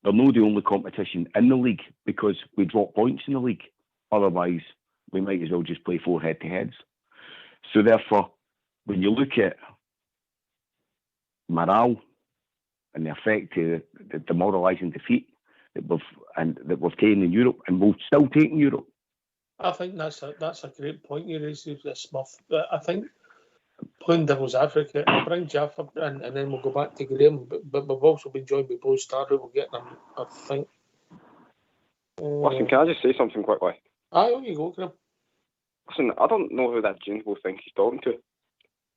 They're not the only competition in the league because we drop points in the league. Otherwise, we might as well just play 4 head-to-heads. So therefore, when you look at morale and the effect to the demoralising defeat that we've taken in Europe and we'll still take in Europe. I think that's a great point you raised with Smurf. I think playing devil's advocate, I'll bring Jeff up and then we'll go back to Graham. But we've also been joined by Bo Starr, who will get them, I think. Listen, can I just say something quickly? On you go, Graham. Listen, I don't know who that James Bo thinks he's talking to.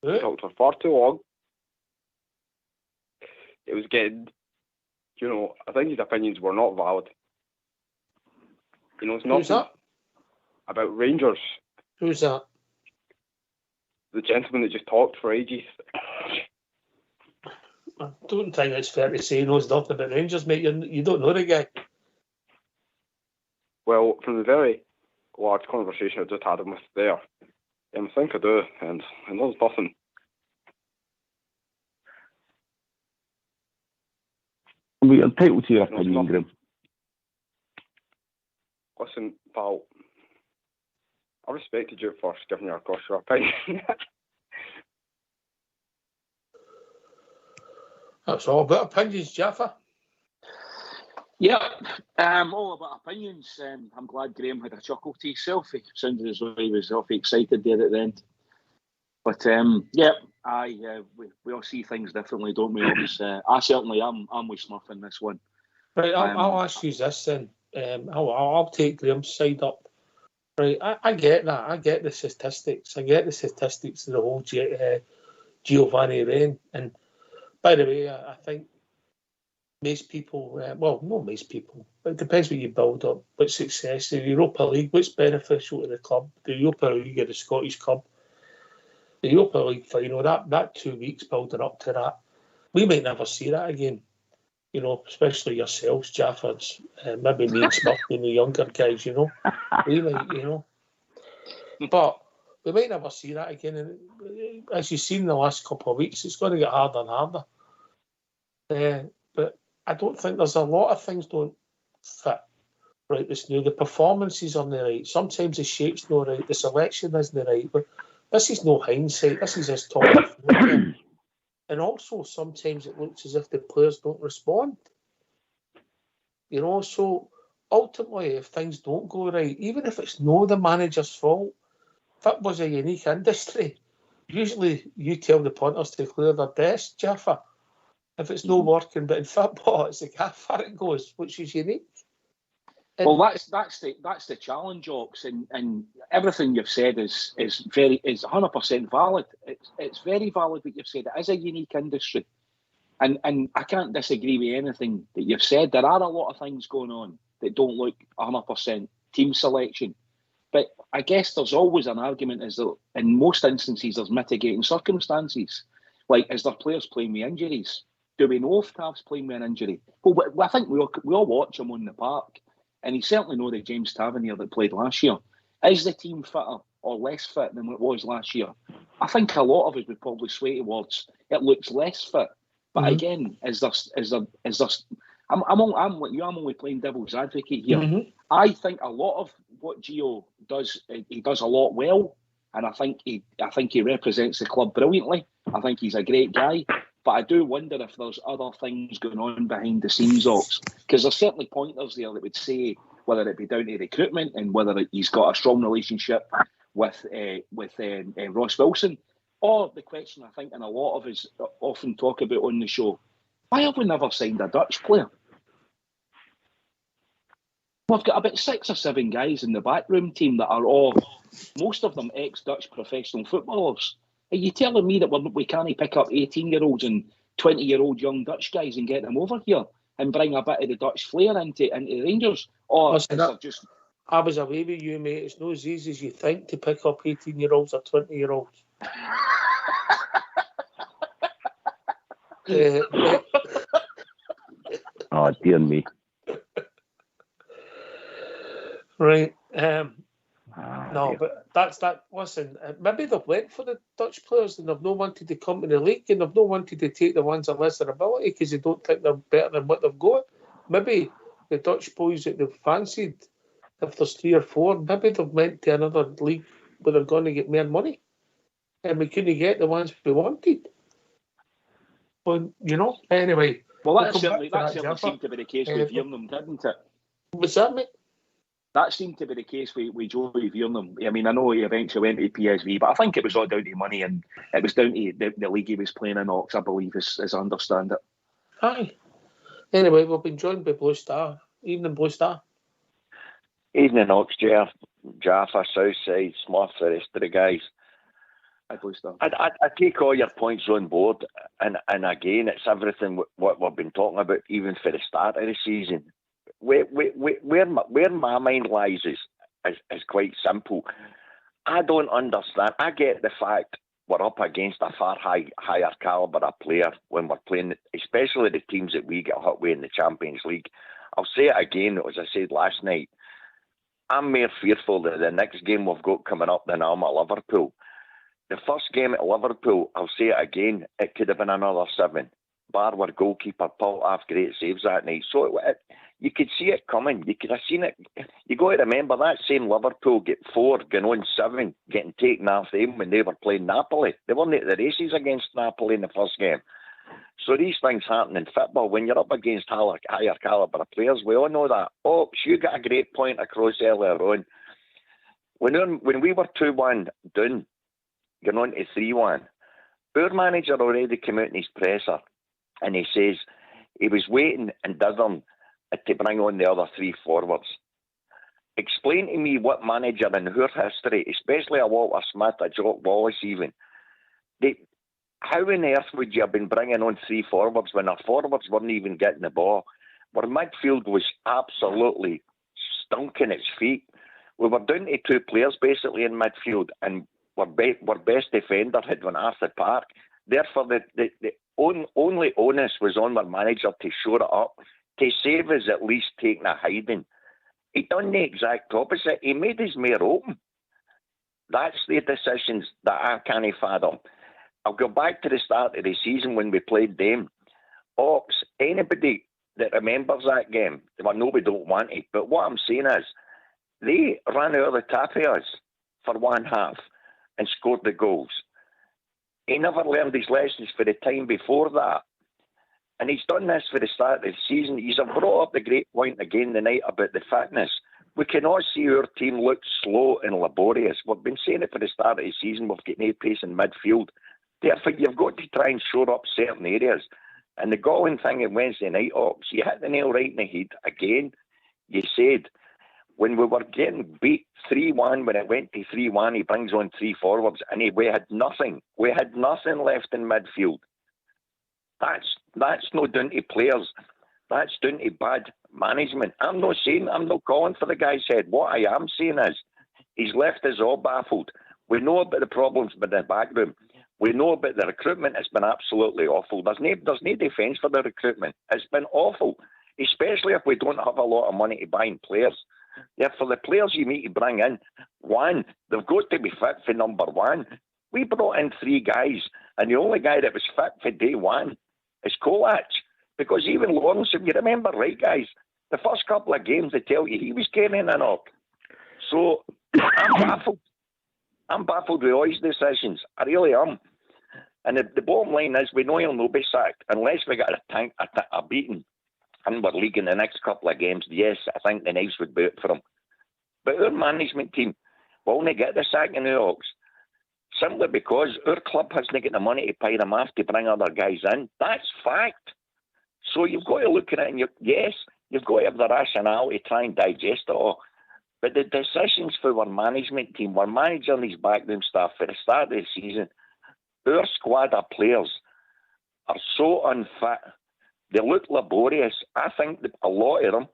Right. He talked for far too long. It was getting, I think his opinions were not valid. It's not. Who's that? About Rangers. Who's that? The gentleman that just talked for ages. I don't think it's fair to say he knows nothing about Rangers, mate. You don't know the guy. Well, from the very large conversation I just had him with there, I think I do, and there's nothing. We're entitled to your opinion, Graham. Listen, pal, I respected you for giving your across your opinion. That's all about opinions, Jaffa. Yeah, all about opinions. I'm glad Graham had a chuckle to himself. He sounded as though he was awfully excited there at the end. But we all see things differently, don't we? I certainly am. I'm with Smurf in this one. Right, I'll ask you this then. I'll take Graham's side up. Right, I get that. I get the statistics. I get the statistics of the whole Giovanni reign. And by the way, I think most people, not most people, but it depends what you build up. What success? The Europa League, what's beneficial to the club? The Europa League or the Scottish Cup? The Europa League final, that 2 weeks building up to that, we might never see that again. especially yourselves, Jaffers, maybe me and Smurf being the younger guys, we might, but we might never see that again. And as you've seen in the last couple of weeks, it's going to get harder and harder. But I don't think there's a lot of things don't fit right this new. The performances aren't right. Sometimes the shape's not right. The selection isn't right. But this is no hindsight. This is his top. And also, sometimes it looks as if the players don't respond. So ultimately, if things don't go right, even if it's not the manager's fault, football's a unique industry. Usually, you tell the punters to clear their desk, Jaffa, if it's not working. But in football, it's the gaffer it goes, which is unique. Well, that's the challenge, Ox, and everything you've said is 100% valid. It's very valid what you've said. It is a unique industry, and I can't disagree with anything that you've said. There are a lot of things going on that don't look 100% team selection, but I guess there's always an argument is that in most instances there's mitigating circumstances. Like, is there players playing with injuries? Do we know if Tav's playing with an injury? Well, I think we all watch him on the park. And he's certainly not the James Tavernier that played last year. Is the team fitter or less fit than it was last year? I think a lot of us would probably sway towards it looks less fit. But again, I'm only playing devil's advocate here. I think a lot of what Gio does, he does a lot well, and I think he represents the club brilliantly. I think he's a great guy. But I do wonder if there's other things going on behind the scenes, Ox, because there's certainly pointers there that would say whether it be down to recruitment and whether he's got a strong relationship with Ross Wilson, or the question I think and a lot of us often talk about on the show: why have we never signed a Dutch player? We've got about 6 or 7 guys in the backroom team that are all, most of them ex-Dutch professional footballers. Are you telling me that we can't pick up 18-year-olds and 20-year-old young Dutch guys and get them over here and bring a bit of the Dutch flair into Rangers? Or listen, I was away with you, mate. It's not as easy as you think to pick up 18-year-olds or 20-year-olds. Oh, dear me. Right. No, but that's that. Listen, maybe they've went for the Dutch players and they've not wanted to come to the league and they've not wanted to take the ones of lesser ability because they don't think they're better than what they've got. Maybe the Dutch boys that they've fancied, if there's 3 or 4, maybe they've went to another league where they're going to get more money and we couldn't get the ones we wanted. But, anyway. Well, that certainly seemed to be the case with Viernem, didn't it? What's that, mate? That seemed to be the case with Joey Viernem. I mean, I know he eventually went to PSV, but I think it was all down to money and it was down to the league he was playing in, Ox, I believe, as I understand it. Aye. Anyway, we've been joined by Blue Star. Evening, Blue Star. Evening, Ox, Jaffa, Southside, Smurf, the rest of the guys. Hi, Blue Star. I take all your points on board, and again, it's everything what we've been talking about, even for the start of the season. Where my mind lies is quite simple. I don't understand. I get the fact we're up against a far higher calibre of player when we're playing, especially the teams that we get hit with in the Champions League. I'll say it again, as I said last night. I'm more fearful that the next game we've got coming up than I'm at Liverpool. The first game at Liverpool, I'll say it again, it could have been another 7. Bar our goalkeeper pulled off great saves that night. So you could see it coming. You could have seen it. You got to remember that same Liverpool get 4, going on 7, getting taken off them when they were playing Napoli. They weren't at the races against Napoli in the first game. So these things happen in football. When you're up against higher calibre players, we all know that. Oh, you got a great point across earlier on. When we were 2-1 down, going on to 3-1, our manager already came out in his presser and he says he was waiting and dithering to bring on the other 3 forwards. Explain to me what manager in our history, especially a Walter Smith, a Jock Wallace even, how on earth would you have been bringing on 3 forwards when our forwards weren't even getting the ball? Our midfield was absolutely stunk in its feet. We were down to 2 players basically in midfield, and our best defender had went off the park. Therefore, only onus was on our manager to shore it up, to save us at least taking a hiding. He done the exact opposite. He made us more open. That's the decisions that I can't fathom. I'll go back to the start of the season when we played them. Ox, anybody that remembers that game, well, no, we don't want it, but what I'm saying is, they ran out of the tap of us for one half and scored the goals. He never learned his lessons for the time before that. And he's done this for the start of the season. He's brought up the great point again tonight about the fitness. We cannot see our team look slow and laborious. We've been saying it for the start of the season. We've got no pace in midfield. Therefore, you've got to try and shore up certain areas. And the galling thing in Wednesday night, Ox, you hit the nail right in the head again. You said, when we were getting beat 3-1, when it went to 3-1, he brings on 3 forwards, and we had nothing. We had nothing left in midfield. That's not down to players. That's down to bad management. I'm not calling for the guy's head. What I am saying is, he's left us all baffled. We know about the problems with the backroom. We know about the recruitment. It's been absolutely awful. There's no defence for the recruitment. It's been awful, especially if we don't have a lot of money to buy in players. Therefore, the players you need to bring in, one, they've got to be fit for number one. We brought in 3 guys, and the only guy that was fit for day one is Kolach. Because even Lawrence, if you remember right, guys, the first couple of games, they tell you he was carrying an up. So I'm baffled. I'm baffled with all his decisions. I really am. And the bottom line is, we know he'll not be sacked unless we get a beating in our league in the next couple of games. Yes, I think the knives would be out for him. But our management team will only get the sack in the Hawks simply because our club hasn't got the money to pay them off to bring other guys in. That's fact. So you've got to look at it and you've got to have the rationale to try and digest it all. But the decisions for our management team, our manager and his backroom staff for the start of the season, our squad of players are so unfit. They look laborious. I think that a lot of them,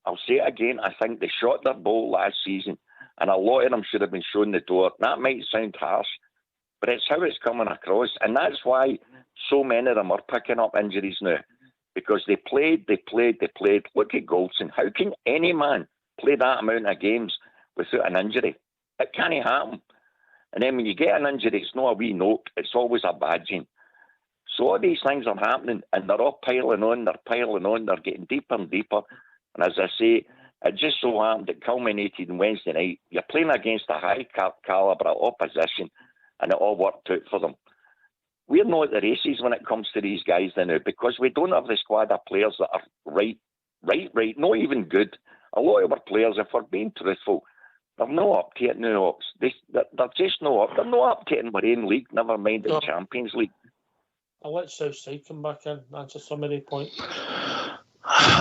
I'll say it again, I think they shot their ball last season, and a lot of them should have been shown the door. That might sound harsh, but it's how it's coming across, and that's why so many of them are picking up injuries now, because they played. Look at Goldson. How can any man play that amount of games without an injury? It can't happen. And then when you get an injury, it's not a wee note, it's always a badging. So all these things are happening, and they're all piling on, they're getting deeper and deeper. And as I say, it just so happened it culminated on Wednesday night. You're playing against a high calibre opposition, and it all worked out for them. We're not at the races when it comes to these guys now, because we don't have the squad of players that are right, not even good. A lot of our players, if we're being truthful, they're not up to it now. They're just not up. They're not up to it in our own league, never mind in Champions League. I'll let Southside come back in and answer some of the points.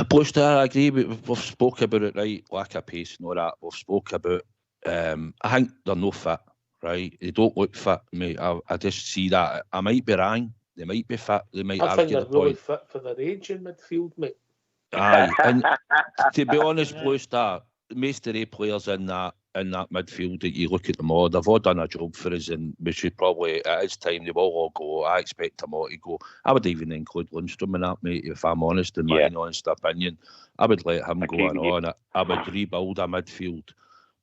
Bluester, I agree. We've spoke about it, right? Lack of pace and all that. We've spoke about. I think they're no fit, right? They don't look fit, mate. I just see that. I might be wrong. They might be fit. They might I think argue they're the really point. fit for their age in midfield, mate. Aye, and to be honest, Bluester, most of the players in that midfield that you look at them all, they've all done a job for us, and we should probably, at its time, they will all go. I expect them all to go. I would even include Lundstrom in that, mate, if I'm honest, in my honest opinion. I would let him go on. I would rebuild a midfield,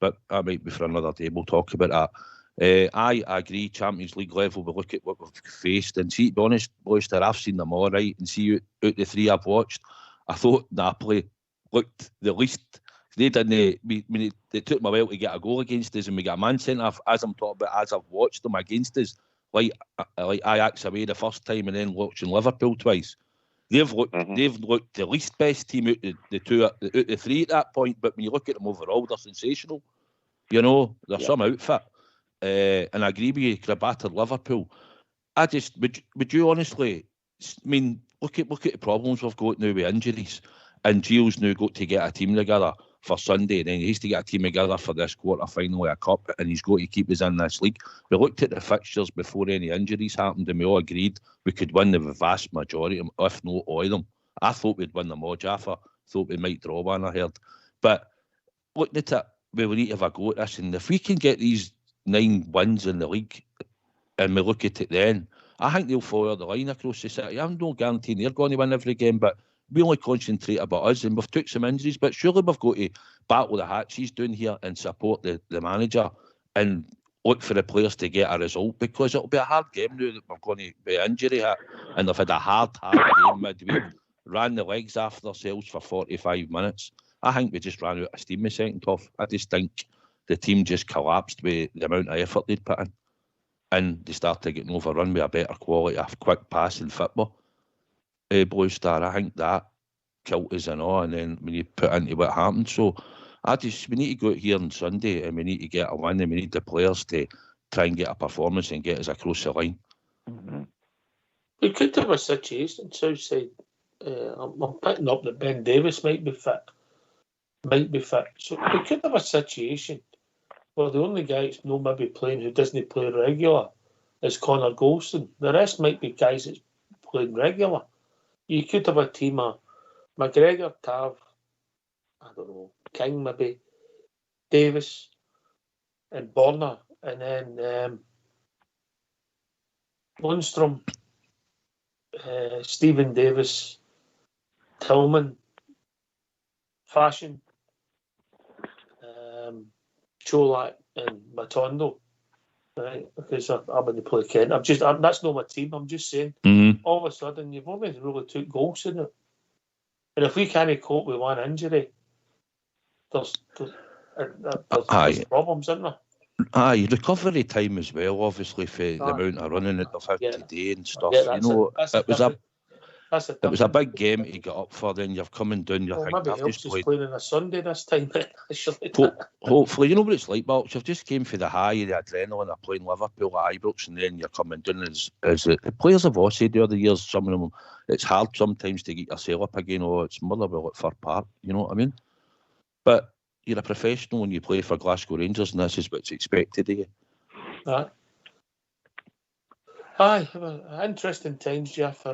but that might be for another day. We'll talk about that. I agree, Champions League level, we look at what we've faced, and see, to be honest, Bluester, I've seen them all, right, and see, out the 3 I've watched, I thought Napoli looked the least. They didn't. It took them a while to get a goal against us, and we got a man sent off. As I'm talking about, as I've watched them against us, like Ajax away the first time, and then watching Liverpool twice. They've looked the least best team out the 3 at that point. But when you look at them overall, they're sensational. You know, they're some outfit. And I agree with you. Could have battered Liverpool. I just would you honestly? I mean, look at the problems we've got now with injuries, and Gio's now got to get a team together for Sunday, and then he has to get a team together for this quarter-final of a cup, and he's got to keep us in this league. We looked at the fixtures before any injuries happened, and we all agreed we could win the vast majority of them, if not all of them. I thought we'd win them all, Jaffa. Thought we might draw one, I heard. But looking at it, we need to have a go at this, and if we can get these 9 wins in the league, and we look at it then, I think they'll follow the line across the city. I'm not guaranteeing they're going to win every game, but we only concentrate about us, and we've took some injuries, but surely we've got to battle the hatches down here and support the manager and look for the players to get a result, because it'll be a hard game now that we're going to be injury hit, and they've had a hard game midweek, ran the legs after themselves for 45 minutes. I think we just ran out of steam the second half. I just think the team just collapsed with the amount of effort they'd put in, and they started getting overrun with a better quality of quick passing football. Blue Star, I think that killed us and all, and then when you put into what happened, so we need to go out here on Sunday and we need to get a win, and we need the players to try and get a performance and get us across the line. Mm-hmm. We could have a situation, Southside. I'm picking up that Ben Davis might be fit. So we could have a situation where the only guy that's not maybe playing who doesn't play regular is Connor Golston. The rest might be guys that's playing regular. You could have a team of McGregor, Tav, I don't know, King maybe, Davis and Borner, and then Lundstrom, Stephen Davis, Tillman, Fashion, Cholak and Matondo. Right, because I'm going to play Kent. That's not my team. I'm just saying. Mm-hmm. All of a sudden, you've only really took goals in it, and if we can't cope with one injury, there's problems, isn't there? Aye, recovery time as well. Obviously, for the amount of running that they've had today and stuff. It was a big game to get up for. Then you're coming down. You're thinking, I've just playing on a Sunday this time. Hopefully, you know what it's like, Mark. You've just came for the high of the adrenaline of playing Liverpool at Ibrox, and then you're coming down. As the players have all said over the years, some of them, it's hard sometimes to get yourself up again. Or it's Motherwell at Fir Park. You know what I mean? But you're a professional when you play for Glasgow Rangers, and this is what's expected of you. Aye, interesting times, Jeff.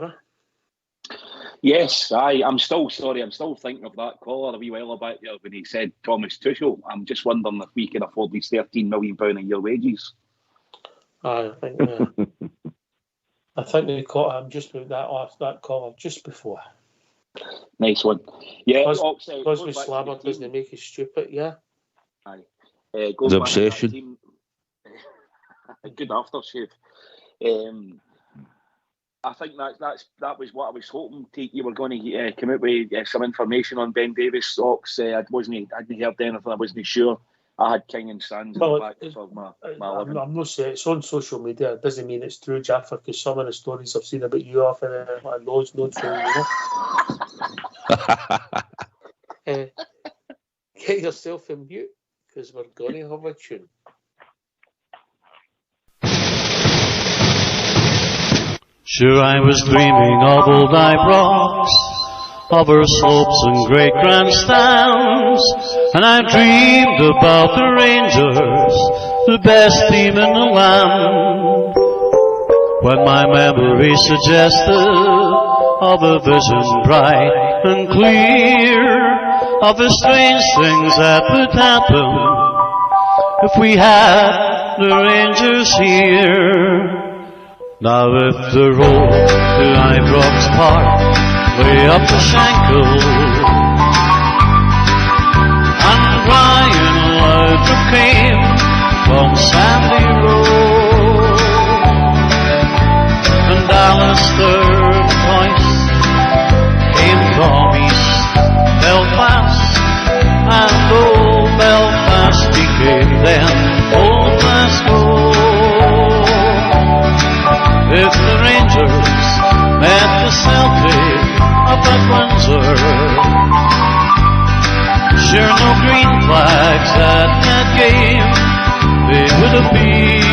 Yes, I'm still thinking of that caller a wee while back there when he said Thomas Tuchel. I'm just wondering if we can afford these £13 million a year wages. I think we caught him just with that caller just before. Nice one. Yeah, because we slabber doesn't make it stupid. Yeah. Aye. The obsession. Good aftershave. I think that was what I was hoping. You were going to come out with some information on Ben Davis stocks. I hadn't heard anything. I wasn't sure. I had King and Sons in the back of my I'm not saying it's on social media. It doesn't mean it's true, Jaffa, because some of the stories I've seen about you often are not true. You know? Get yourself in mute because we're going to have a tune. Sure, I was dreaming of old Ibrox, of her slopes and great grandstands, and I dreamed about the Rangers, the best team in the land. When my memory suggested of a vision bright and clear, of the strange things that would happen if we had the Rangers here. Now if the road to Ibrox Park lay up the Shankill, and Brian Loudrup came from Sandy Road, and Alistair Toyce came from East Belfast, and old Belfast became then old Glasgow. If the Rangers met the Celtic up at Windsor, sure no green flags at that game they would appear.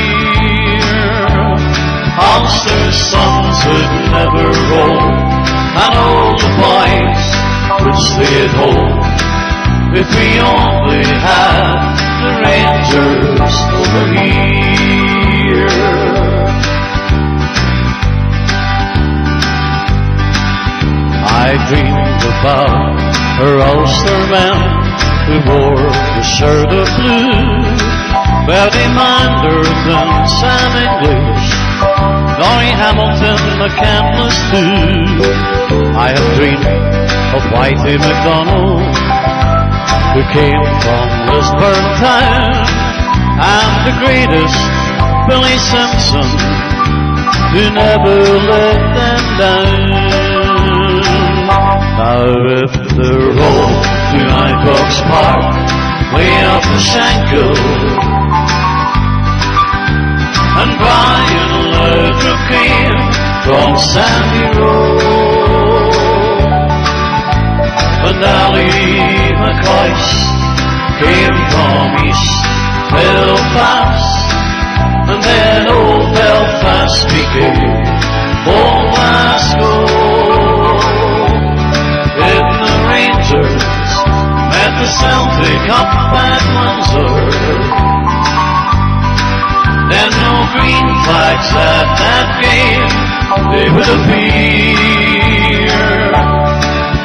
Ulster's sons would never roll, and all the boys would stay at home if we only had the Rangers over here. I dreamed about her Ulster men who wore the shirt of blue, Bertie Manders and Sam English Laurie Hamilton, the canvas too. I have dreamed of Whitey MacDonald, who came from Lisburn town, and the greatest Billy Simpson, who never let them down. Now if the road to Ibrox Park way up the Shankill, and Brian Laudrup came from Sandy Road, and Ali McCoyce came from East Belfast, and then old Belfast became old Glasgow. Then the Rangers met the Celtic up at Windsor. Then no green flags at that game, they would appear.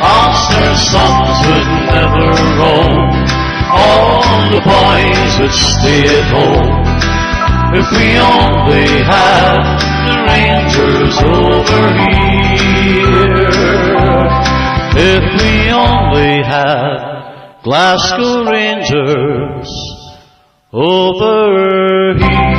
Ulster's sons would never roam, all the boys would stay at home. If we only had the Rangers over here, if we only had Glasgow Rangers over here.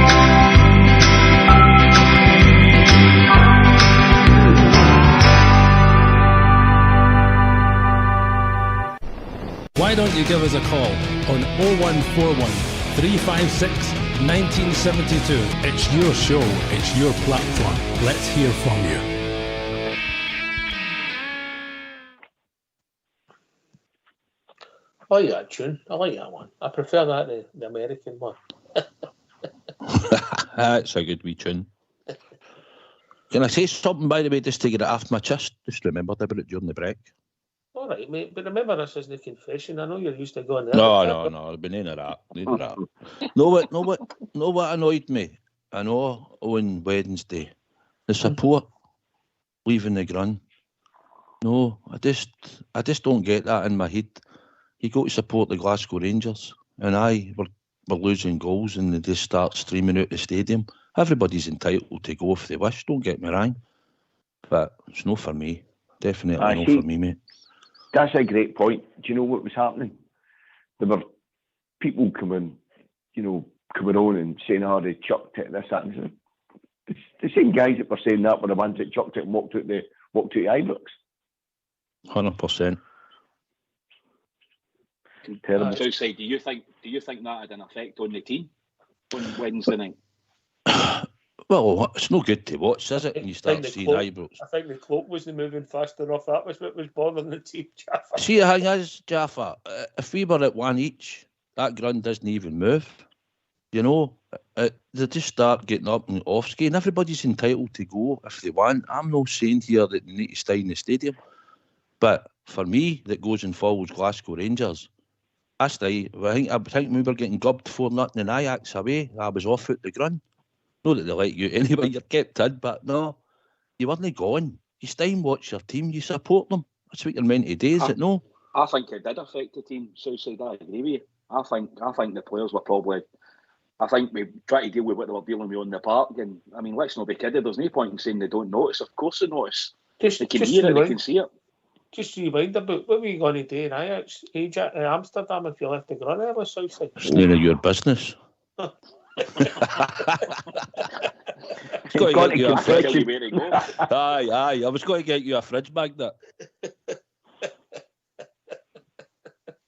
Why don't you give us a call on 0141 356 1972. It's your show, it's your platform. Let's hear from you. I like that tune. I like that one. I prefer that to the American one. That's a good wee tune. Can I say something, by the way, just to get it off my chest? Just remembered about it during the break. All right, mate. But remember, this isn't a confession. I know you're used to going there. No. There'll be none of that. Know what annoyed me? I know on Wednesday, the support leaving the ground. No, I just don't get that in my head. You go to support the Glasgow Rangers, and we're losing goals, and they just start streaming out the stadium. Everybody's entitled to go if they wish. Don't get me wrong, but it's no for me. Definitely no for me, mate. That's a great point. Do you know what was happening? There were people coming on and saying, "Oh, they chucked it," this, that, and that. It's the same guys that were saying that were the ones that chucked it and walked out the Ibrox. 100%. Terrible. Do you think that had an effect on the team on Wednesday night? Well, it's no good to watch, is it? When you start seeing Ibrox. I think the cloak wasn't moving fast enough. That was what was bothering the team, Jaffa. See, the thing is, Jaffa, if we were at one each, that ground doesn't even move. You know, they just start getting up and off ski, and everybody's entitled to go if they want. I'm not saying here that they need to stay in the stadium, but for me, that goes and follows Glasgow Rangers. I think we were getting gubbed 4-0 in Ajax away. I was off at the ground. Not that they let you anyway, you're kept in, but no, you weren't gone. You stay and watch your team, you support them. That's what you're meant to do, is it no? I think it did affect the team, Southside. I agree with you. I think the players were probably... I think we try to deal with what they were dealing with on the park, and I mean, let's not be kidded. There's no point in saying they don't notice. Of course they notice. They can hear it, they can see it. Just rewind about what were you going to do in Ajax, Amsterdam if you left the ground early, Southside? It's none of your business. Got to get you a fridge. Aye. I was going to get you a fridge magnet. You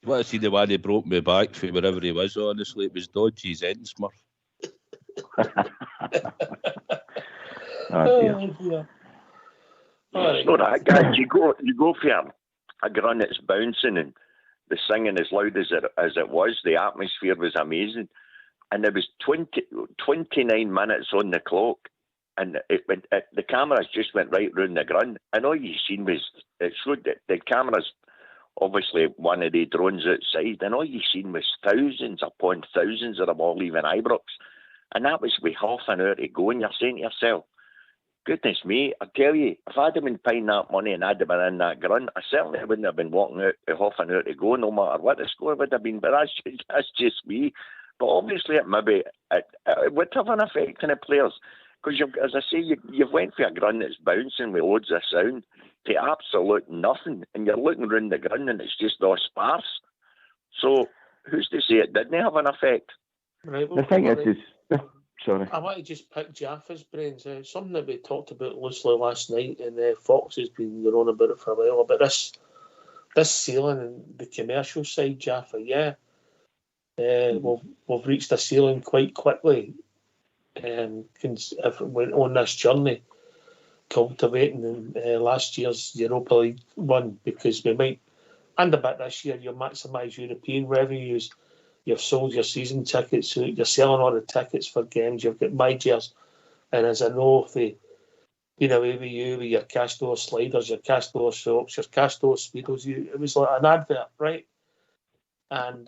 want to see the one who broke me back for wherever he was, honestly. It was Dodgy's end Smurf. Oh, dear. It's not that, guys. You go for a ground that's bouncing and the singing as loud as it was. The atmosphere was amazing. And there was 29 minutes on the clock, and the cameras just went right round the ground. And all you seen was, it showed that the cameras, obviously one of the drones outside, and all you seen was thousands upon thousands of them all leaving Ibrox. And that was with half an hour to go, and you're saying to yourself, goodness me, I tell you, if I'd have been paying that money and I'd have been in that ground, I certainly wouldn't have been walking out with half an hour to go, no matter what the score would have been. But that's just me. But obviously, it would have an effect on the players. Because, as I say, you've went for a ground that's bouncing with loads of sound to absolute nothing, and you're looking around the ground and it's just all sparse. So, who's to say it didn't have an effect? Right, The thing is, sorry. I want to just pick Jaffa's brains. Something that we talked about loosely last night, and Fox has been going on about it for a while, about this ceiling and the commercial side, Jaffa. Yeah, we've reached a ceiling quite quickly. If we're on this journey, cultivating last year's Europa League run, because we might, and a bit this year, you maximise European revenues. You've sold your season tickets, so you're selling all the tickets for games. You've got majors, and as I know, if they, with you with your Castore sliders, your Castore socks, your Castore speedos, it was like an advert, right? And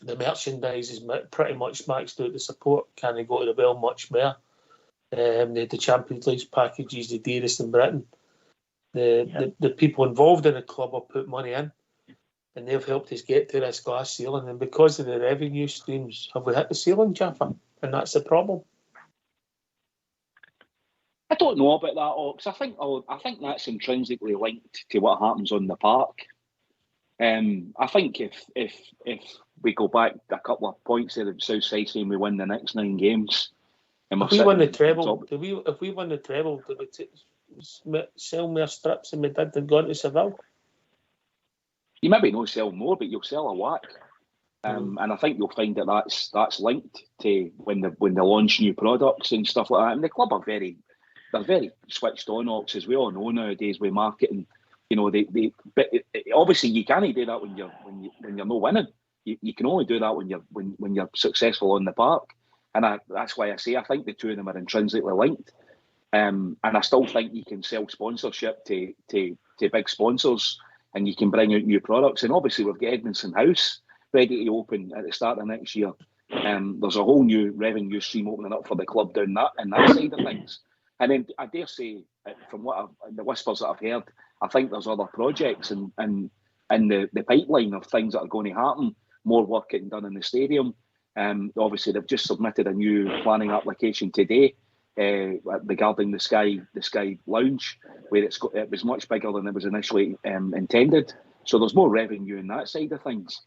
the merchandise is pretty much maxed out. The support can't go to the well much more. The Champions League packages, the dearest in Britain. The people involved in the club have put money in, and they've helped us get to this glass ceiling. And because of the revenue streams, have we hit the ceiling, Jaffa? And that's the problem. I don't know about that, Ox. I think that's intrinsically linked to what happens on the park. I think if we go back a couple of points there at Southside saying we win the next 9 games, and if we win the treble, do we sell more strips than we did and gone to Seville? You maybe not sell more, but you'll sell a whack. And I think you'll find that that's linked to when they launch new products and stuff like that. And the club are very switched on, Ox, as we all know nowadays with marketing. But obviously you can't do that when you're not winning. You can only do that when you're successful on the park, and that's why I say I think the two of them are intrinsically linked. And I still think you can sell sponsorship to big sponsors, and you can bring out new products. And obviously we've got Edmondson House ready to open at the start of next year. There's a whole new revenue stream opening up for the club down that side of things. And then I dare say, from the whispers that I've heard, I think there's other projects and the pipeline of things that are going to happen. More work getting done in the stadium. Obviously, they've just submitted a new planning application today regarding the Sky Lounge, where it was much bigger than it was initially intended. So there's more revenue in that side of things.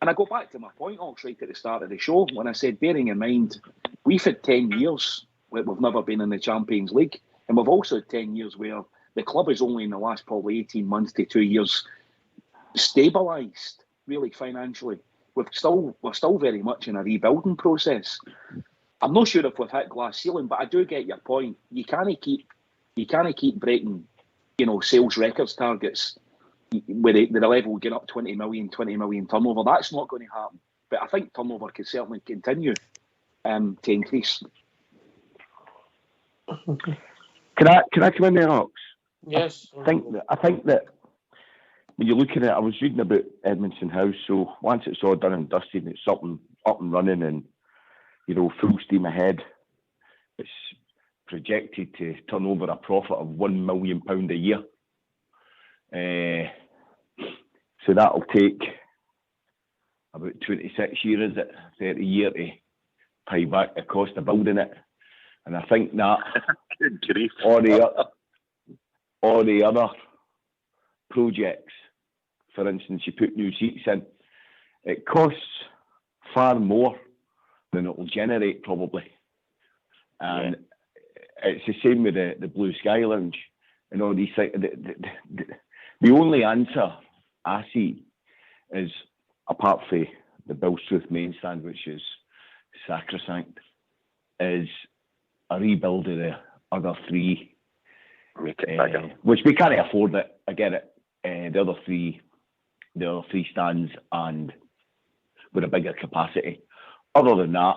And I go back to my point, Ox, right at the start of the show, when I said, bearing in mind, we've had 10 years where we've never been in the Champions League, and we've also had 10 years where the club is only in the last probably 18 months to 2 years stabilised, really financially. We're still very much in a rebuilding process. I'm not sure if we've hit glass ceiling, but I do get your point. You can't keep breaking, sales records targets with the level getting up 20 million turnover. That's not going to happen. But I think turnover can certainly continue to increase. Can I come in there, Ox? Yes. I think that when you're looking at it, I was reading about Edmondson House, so once it's all done and dusted and it's up and running and, full steam ahead, it's projected to turn over a profit of £1 million a year. So that'll take about 26 years, 30 years to pay back the cost of building it. And I think that all the other projects, for instance, you put new seats in, it costs far more than it will generate probably. And it's the same with the Blue Sky Lounge and all these things. The only answer I see is, apart from the Bilstruth main stand, which is sacrosanct, is a rebuild of the other three, which we can't afford it. I get it. The other three stands and with a bigger capacity. Other than that,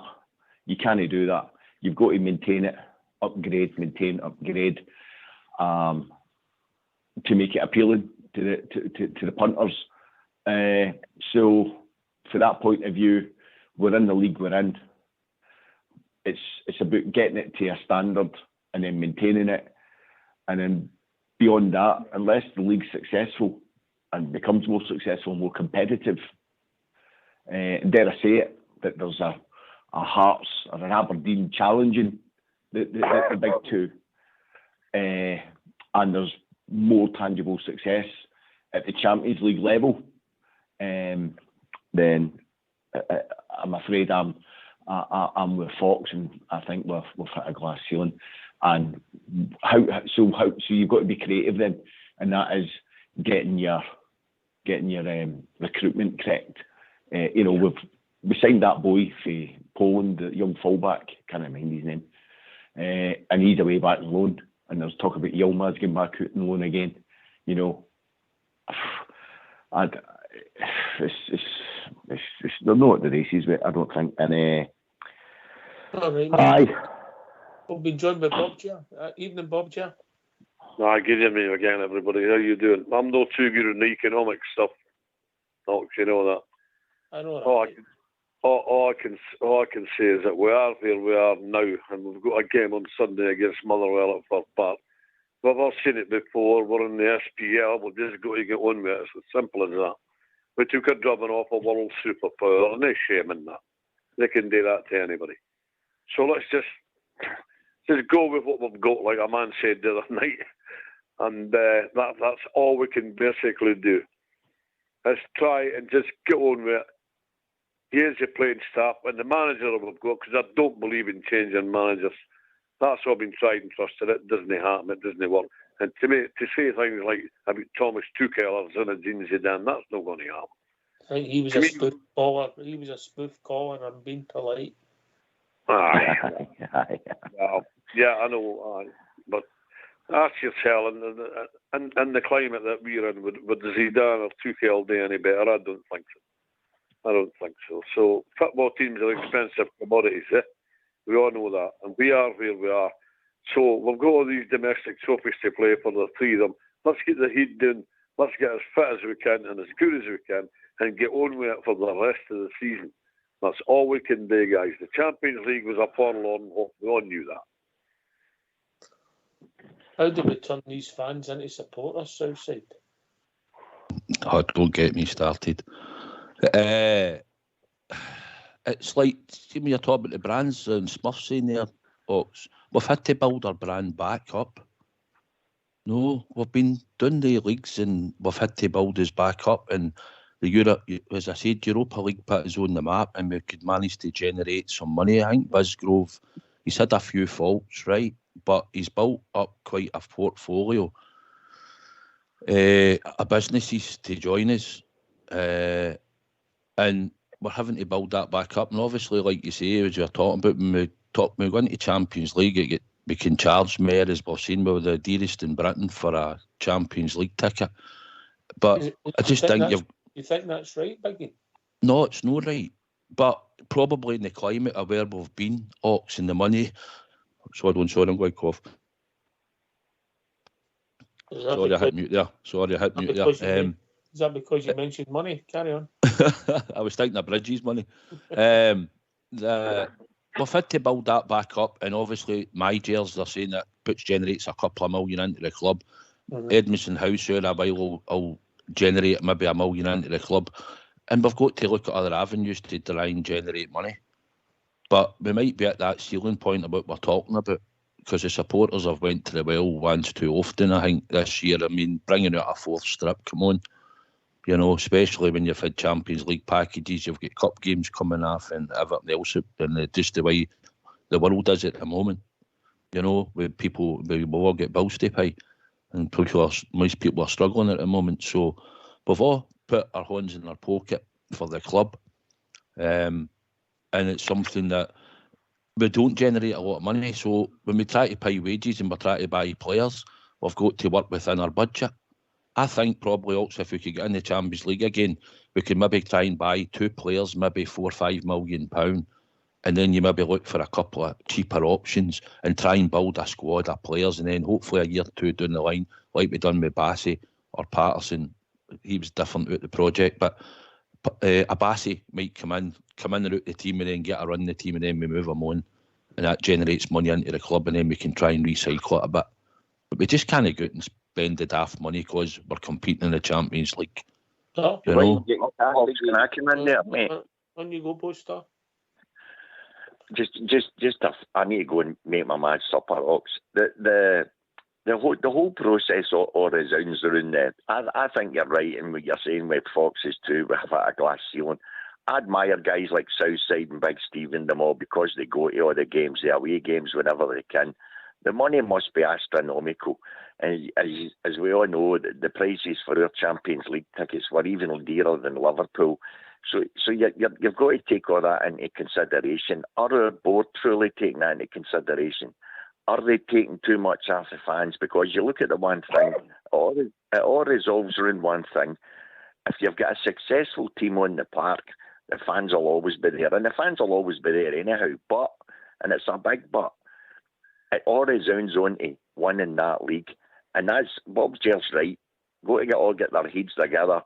you can't do that. You've got to maintain it, upgrade, to make it appealing to the punters. So, from that point of view, we're in the league we're in. It's about getting it to a standard and then maintaining it, and then beyond that, unless the league's successful and becomes more successful, more competitive, dare I say it, that there's a Hearts or an Aberdeen challenging the big two, and there's more tangible success at the Champions League level, then I'm afraid I'm with Fox, and I think we've hit a glass ceiling. And so you've got to be creative then, and that is getting your recruitment correct. We signed that boy for Poland, the young fullback, can't remember his name, and he's away back on loan. And there's talk about Yilmaz getting back out on loan again. They're not at the races, but I don't think. And aye, we'll be joined by Bob Jar. Evening, Bob Jar. Good evening again, everybody. How you doing? I'm not too good at the economic stuff. You know that. I know that. All I can say is that we are where we are now, and we've got a game on Sunday against Motherwell at Fir Park. We've all seen it before. We're in the SPL. We've just got to get on with it. It's as simple as that. We took a drubbing off a world superpower, and there's shame in that. They can do that to anybody. So let's just go with what we've got, like a man said the other night. And that's all we can basically do. Let's try and just get on with it. Here's your playing staff and the manager we've got, because I don't believe in changing managers. That's what I've been tried and trusted. It doesn't happen. It doesn't work. And to me, to say things like about Thomas Tuchel or Zinedine Zidane, that's not going to happen. I think he was a spoof caller. He was a spoof caller and being polite. Aye. Yeah, I know. But ask yourself, and the climate that we're in, would Zidane or Tuchel do any better? I don't think so. So football teams are expensive commodities, eh? We all know that. And we are where we are. So we've got all these domestic trophies to play for, the three of them. Let's get the heat down. Let's get as fit as we can and as good as we can and get on with it for the rest of the season. That's all we can do, guys. The Champions League was a forlorn hope. We all knew that. How do we turn these fans into supporters, Southside? Oh, don't get me started. It's like, see me, you're talking about the brands and Smurfs in there, Ox. We've had to build our brand back up. No, we've been doing the leagues and we've had to build us back up. And the Europe, as I said, Europa League put us on the map and we could manage to generate some money. I think Bisgrove, he's had a few faults, right? But he's built up quite a portfolio of businesses to join us. And we're having to build that back up. And obviously, like you say, as you're talking about, when we go into Champions League, we can charge more, as we've seen, we were the dearest in Britain for a Champions League ticket. But I just think you think that's right, Biggie? No, it's not right. But probably in the climate of where we've been, Ox, and the money. Sorry, I'm going to cough. Sorry, I hit mute there. Is that because you mentioned money? Carry on. I was thinking of Bridges' money. We've had to build that back up, and obviously my jails, they're saying that generates a couple of million into the club. Mm-hmm. Edmondson House here a while will generate maybe $1 million into the club, and we've got to look at other avenues to try and generate money. But we might be at that ceiling point of what we're talking about, because the supporters have went to the well once too often, I think, this year. I mean, bringing out a fourth strip, come on. You know, especially when you've had Champions League packages, you've got cup games coming off and everything else, and just the way the world is at the moment. You know, with people, we all get bills to pay, and most people are struggling at the moment. So we've all put our hands in our pocket for the club, and it's something that we don't generate a lot of money. So when we try to pay wages and we try to buy players, we've got to work within our budget. I think probably also if we could get in the Champions League again, we could maybe try and buy 2 players, maybe £4 or £5 million, and then you maybe look for a couple of cheaper options and try and build a squad of players, and then hopefully a year or two down the line, like we done with Bassey or Patterson. He was different with the project, but a Bassey might come in and out the team and then get a run in the team, and then we move him on, and that generates money into the club, and then we can try and recycle it a bit. But we just can't go out and spend the daft money because we're competing in the Champions League. Oh, you know? Can I come in there, mate? On you go, Poster. I need to go and make my man supper, Ox. The whole process all resounds around there. I think you're right in what you're saying with Foxes too, with a glass ceiling. I admire guys like Southside and Big Steve and them all because they go to all the games, the away games, whenever they can. The money must be astronomical. And as we all know, the prices for our Champions League tickets were even dearer than Liverpool. So you've got to take all that into consideration. Are our board truly taking that into consideration? Are they taking too much off the fans? Because you look at the one thing, it all resolves around one thing. If you've got a successful team on the park, the fans will always be there. And the fans will always be there anyhow. But, and it's a big but, it all resounds on to winning that league. And that's, Bob's just right. Got to get their heads together.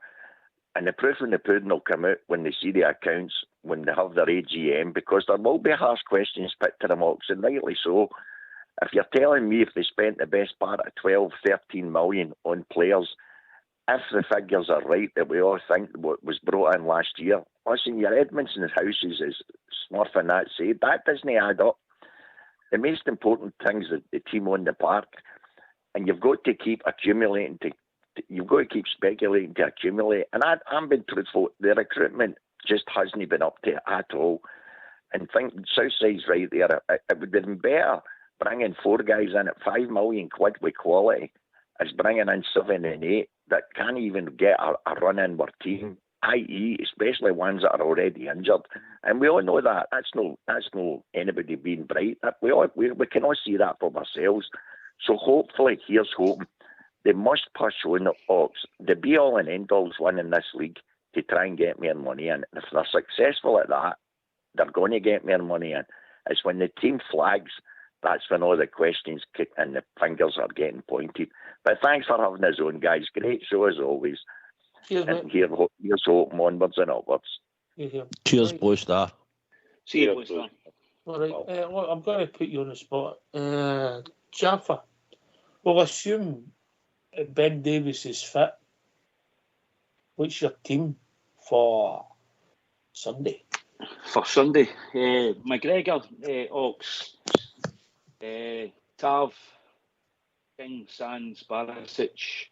And the proof in the pudding will come out when they see the accounts, when they have their AGM, because there will be harsh questions put to them, Ox, and rightly so. If you're telling me if they spent the best part of 12, 13 million on players, if the figures are right that we all think what was brought in last year, listen, your Edmondson houses, as Smurf and that say, that doesn't add up. The most important thing is the team on the park, and you've got to keep accumulating you've got to keep speculating to accumulate. And I'm being truthful, the recruitment just hasn't been up to it at all. And think Southside's right there. It would have been better bringing 4 guys in at 5 million quid with quality as bringing in 7 and 8 that can't even get a run in our team, i.e., especially ones that are already injured. And we all know that. That's no anybody being bright. We can all see that from ourselves. So hopefully, here's hoping. They must push on the Ox. The be-all and end-all's winning this league to try and get more money in. And if they're successful at that, they're going to get more money in. It's when the team flags, that's when all the questions kick and the fingers are getting pointed. But thanks for having us on, guys. Great show as always. Cheers, and here's hoping onwards and upwards. Cheers, Blue Star. See you, Blue Star. All right, look, I'm going to put you on the spot. Jaffa, we'll assume Ben Davies is fit. What's your team for Sunday? For Sunday, McGregor, Ox, Tav, King, Sands, Barisic,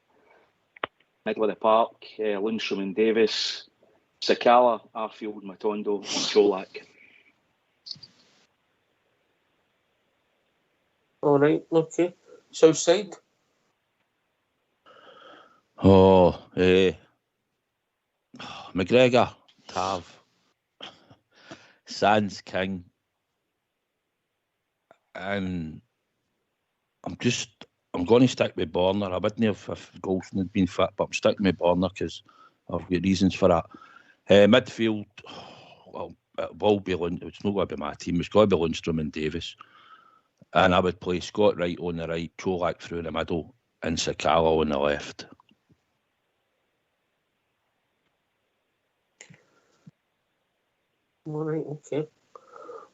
middle of the park, Lundstrom and Davis, Sakala, Arfield, Matondo, and Cholak. All right, okay. Southside? McGregor, Tav, Sands, King, and I'm going to stick with Borner. I wouldn't have if Golson had been fit, but I'm sticking with Borner because I've got reasons for that. Midfield, well, it will be it's not going to be my team. It's got to be Lundstrom and Davis, and I would play Scott Wright on the right, Cholak through the middle, and Sakala on the left. All right, okay.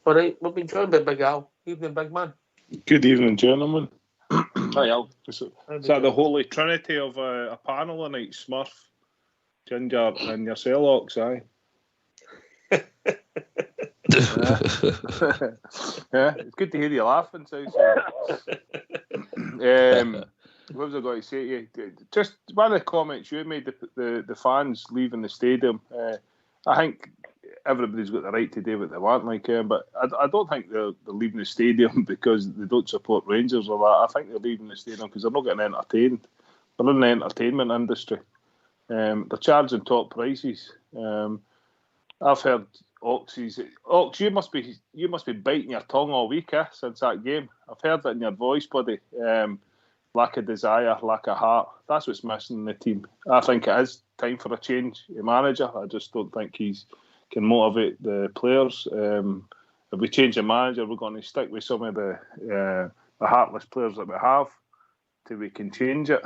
All right, we've been joined by Big Al. Evening, big man. Good evening, gentlemen. Hi, Al. Is that the holy trinity of a panel tonight? Smurf, Ginger, and yourself, Ox, aye? Yeah, it's good to hear you laughing, Southside. What was I going to say to you? Just one of the comments you made, the fans leaving the stadium. I think everybody's got the right to do what they want, but I don't think they're leaving the stadium because they don't support Rangers or that. I think they're leaving the stadium because they're not getting entertained. They're in the entertainment industry. They're charging top prices. I've heard Ox, you must be biting your tongue all week since that game. I've heard it in your voice, buddy. Lack of desire, lack of heart. That's what's missing in the team. I think it is time for a change in manager. I just don't think he's can motivate the players. If we change the manager, we're going to stick with some of the heartless players that we have till we can change it.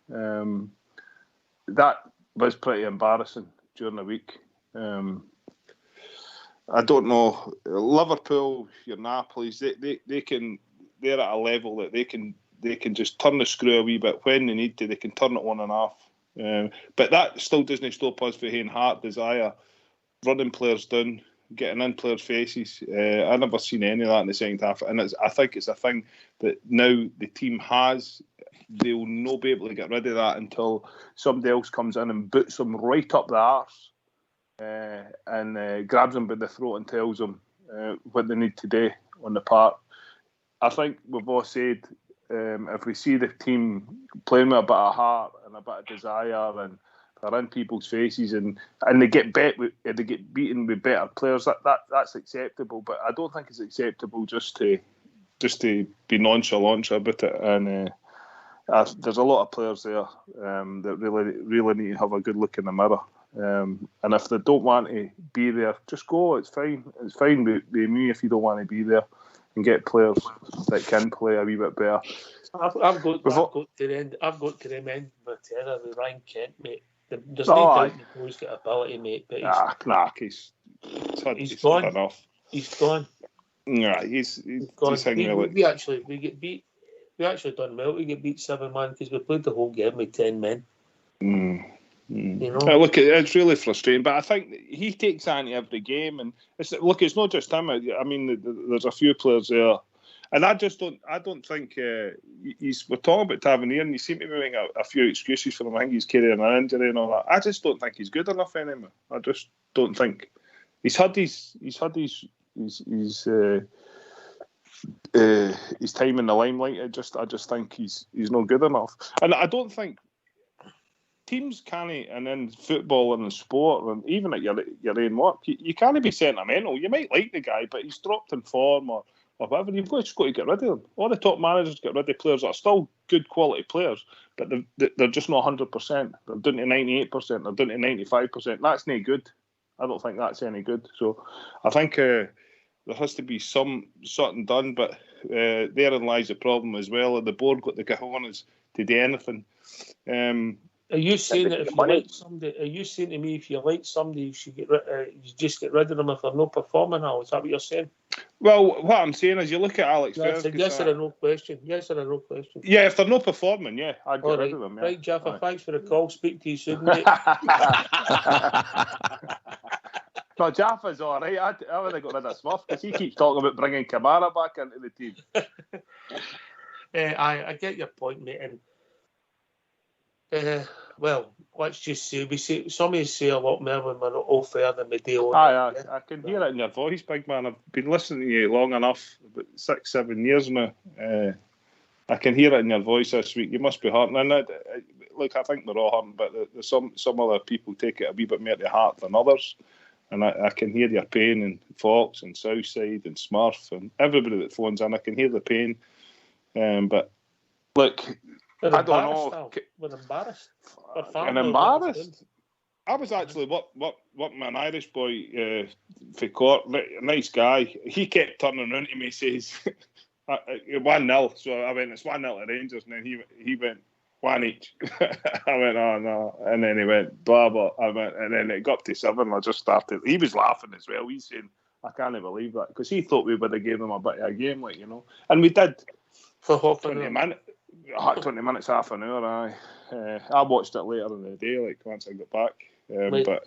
That was pretty embarrassing during the week. I don't know. Liverpool, your Napoli's, they're at a level that they can just turn the screw a wee bit when they need to. They can turn it on and off. But that still doesn't stop us for having heart, desire, running players down, getting in players' faces. I never seen any of that in the second half, and I think it's a thing that now the team has. They'll not be able to get rid of that until somebody else comes in and boots them right up the arse and grabs them by the throat and tells them what they need to do on the park. I think we've all said if we see the team playing with a bit of heart and a bit of desire and they're in people's faces and they get beaten with better players, that's acceptable. But I don't think it's acceptable just to be nonchalant about it. And there's a lot of players there that really need to have a good look in the mirror. And if they don't want to be there, just go. It's fine. It's fine with me if you don't want to be there, and get players that can play a wee bit better. I've got to the end of my terror with Ryan Kent, mate. There's no doubt the boy's got ability, mate. But he's gone. Enough. He's gone. Nah, he's gone. We get beat. We actually done well to get beat 7-man because we played the whole game with 10 men. You know? Look, it's really frustrating, but I think he takes that into every game, and it's not just him. I mean, there's a few players there, and I don't think we're talking about Tavernier, and you seem to be making a few excuses for him. I think he's carrying an injury and all that. I just don't think he's good enough anymore. I just don't think he's had his time in the limelight. I just think he's not good enough, and I don't think teams can't, and in football and in sport, and even at your own work, you can't be sentimental. You might like the guy, but he's dropped in form or whatever. You've just got to get rid of him. All the top managers get rid of players that are still good quality players, but they're just not 100%. They're down to 98%. They're down to 95%. That's no good. I don't think that's any good. So I think there has to be something done, but therein lies the problem as well. The board got the cojones to do anything. Are you saying that if you like somebody? Are you saying to me if you like somebody, you should you just get rid of them if they're not performing? Now is that what you're saying? Well, what I'm saying is you look at Alex Ferguson. Yes or a no question. Yes or a no question. Yeah, if they're not performing, I'd get rid of them. Yeah. Right, Jaffa. Thanks for the call. Speak to you soon, mate. No, Jaffa's all right. I would have got rid of Smurf because he keeps talking about bringing Kamara back into the team. I get your point, mate. And well, let's just say some say a lot more when we're not all fair than we do. I can hear it in your voice, big man. I've been listening to you long enough, about 6-7 years now. I can hear it in your voice this week. You must be hurting. And look, I think we're all hurting, but there's some other people take it a wee bit more to heart than others. And I can hear your pain, and Fox and Southside and Smurf and everybody that phones in. I can hear the pain. But look, I don't know. We're embarrassed. And embarrassed. I was actually working with an Irish boy for court. Nice guy. He kept turning around to me, says 1-0. So I went, it's 1-0 to Rangers, and then he went 1 each. I went, oh no, and then he went blah blah. I went, and then it got up to 7. I just started. He was laughing as well. He's saying, I can't believe that, because he thought we would have given him a bit of a game, like, you know, and we did for 20 minutes, half an hour. I watched it later in the day, like once I got back. But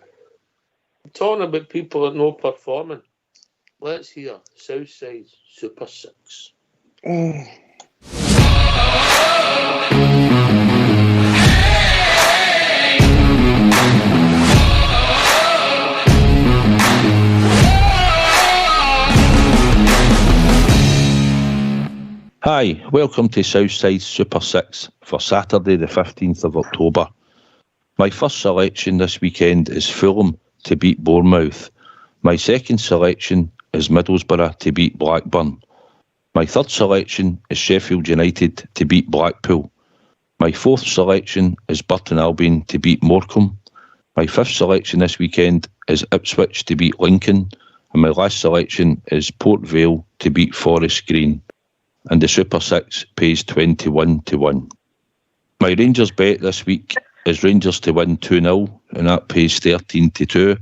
talking about people that not performing, let's hear Southside's Super 6. Hi, welcome to Southside Super 6 for Saturday the 15th of October. My first selection this weekend is Fulham to beat Bournemouth. My second selection is Middlesbrough to beat Blackburn. My third selection is Sheffield United to beat Blackpool. My fourth selection is Burton Albion to beat Morecambe. My fifth selection this weekend is Ipswich to beat Lincoln. And my last selection is Port Vale to beat Forest Green. And the Super 6 pays 21-1. My Rangers bet this week is Rangers to win 2-0, and that pays 13-2.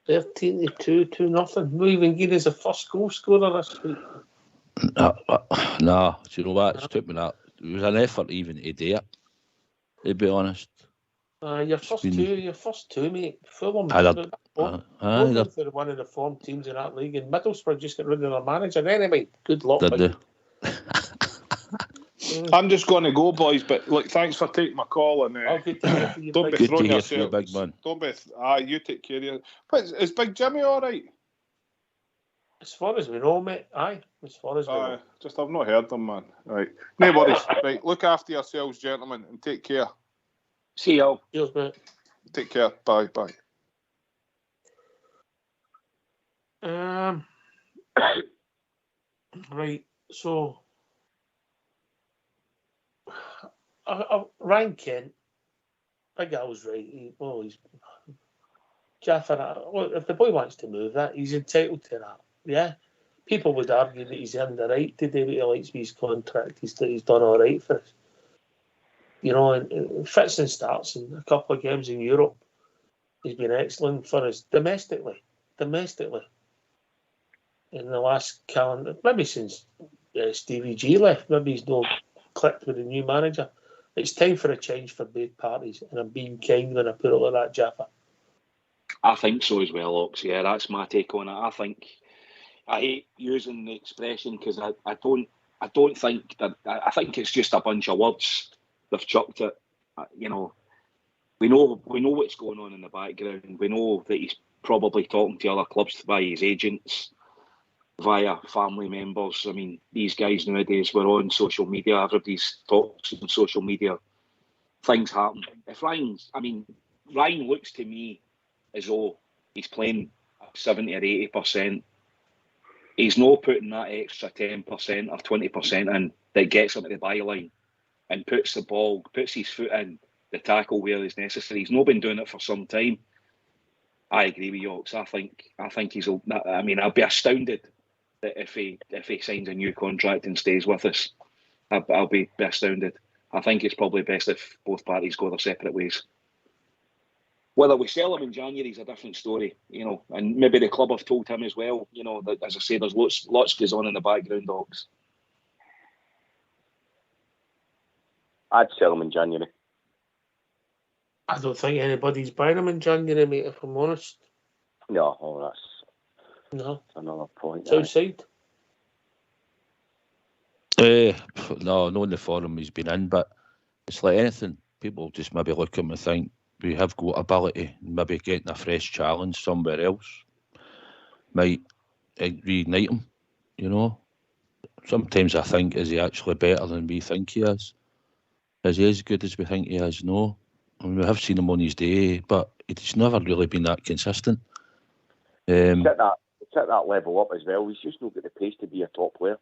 13-2, 2-0. No even getting as a first goal scorer this week. Nah, do you know what? It took me that. It was an effort even to do it, to be honest. Your first two, mate. Fulham. They're For one of the form teams in that league, and Middlesbrough just got rid of their manager anyway. Good luck. I'm just going to go, boys. But look, thanks for taking my call, and don't be throwing yourself. Big man. Don't be. You take care of you. But is Big Jimmy all right? As far as we know, mate. Aye, as far as we know. Just I've not heard them, man. Right, no worries. Right, look after yourselves, gentlemen, and take care. See you. Cheers, mate. Take care. Bye. Right, so Ryan Kent, that guy was right. He's Jaffa. If the boy wants to move, that he's entitled to that. Yeah, people would argue that he's earned the right to do what he likes with his contract. He's done all right for us. You know, and fits and starts in a couple of games in Europe. He's been excellent for us domestically. In the last calendar, maybe since Stevie G left, maybe he's not clicked with the new manager. It's time for a change for both parties, and I'm being kind when I put it like that, Jaffa. I think so as well, Ox. Yeah, that's my take on it. I hate using the expression because I don't think that. I think it's just a bunch of words. They've chucked it. You know, we know what's going on in the background. We know that he's probably talking to other clubs via his agents, via family members. I mean, these guys nowadays, we're on social media. Everybody's talking on social media. Things happen. Ryan looks to me as though he's playing 70 or 80%. He's not putting that extra 10% or 20% in that gets him to the byline and puts his foot in the tackle where is necessary. He's not been doing it for some time. I agree with you, Ox. I think he's. I mean, I'll be astounded that if he signs a new contract and stays with us, I'll be astounded. I think it's probably best if both parties go their separate ways. Whether we sell him in January is a different story, you know, and maybe the club have told him as well, you know, that, as I say, there's lots goes on in the background, Ox. I'd sell him in January. I don't think anybody's buying him in January, mate, if I'm honest. No, that's another point. It's outside. No, not in the forum he's been in, but it's like anything. People just maybe look at him and think we have got ability, maybe getting a fresh challenge somewhere else might reignite him, you know. Sometimes I think, is he actually better than we think he is? Is he as good as we think he is? No. I mean, we have seen him on his day, but it's never really been that consistent. It's at that level up as well. He's just not got the pace to be a top player.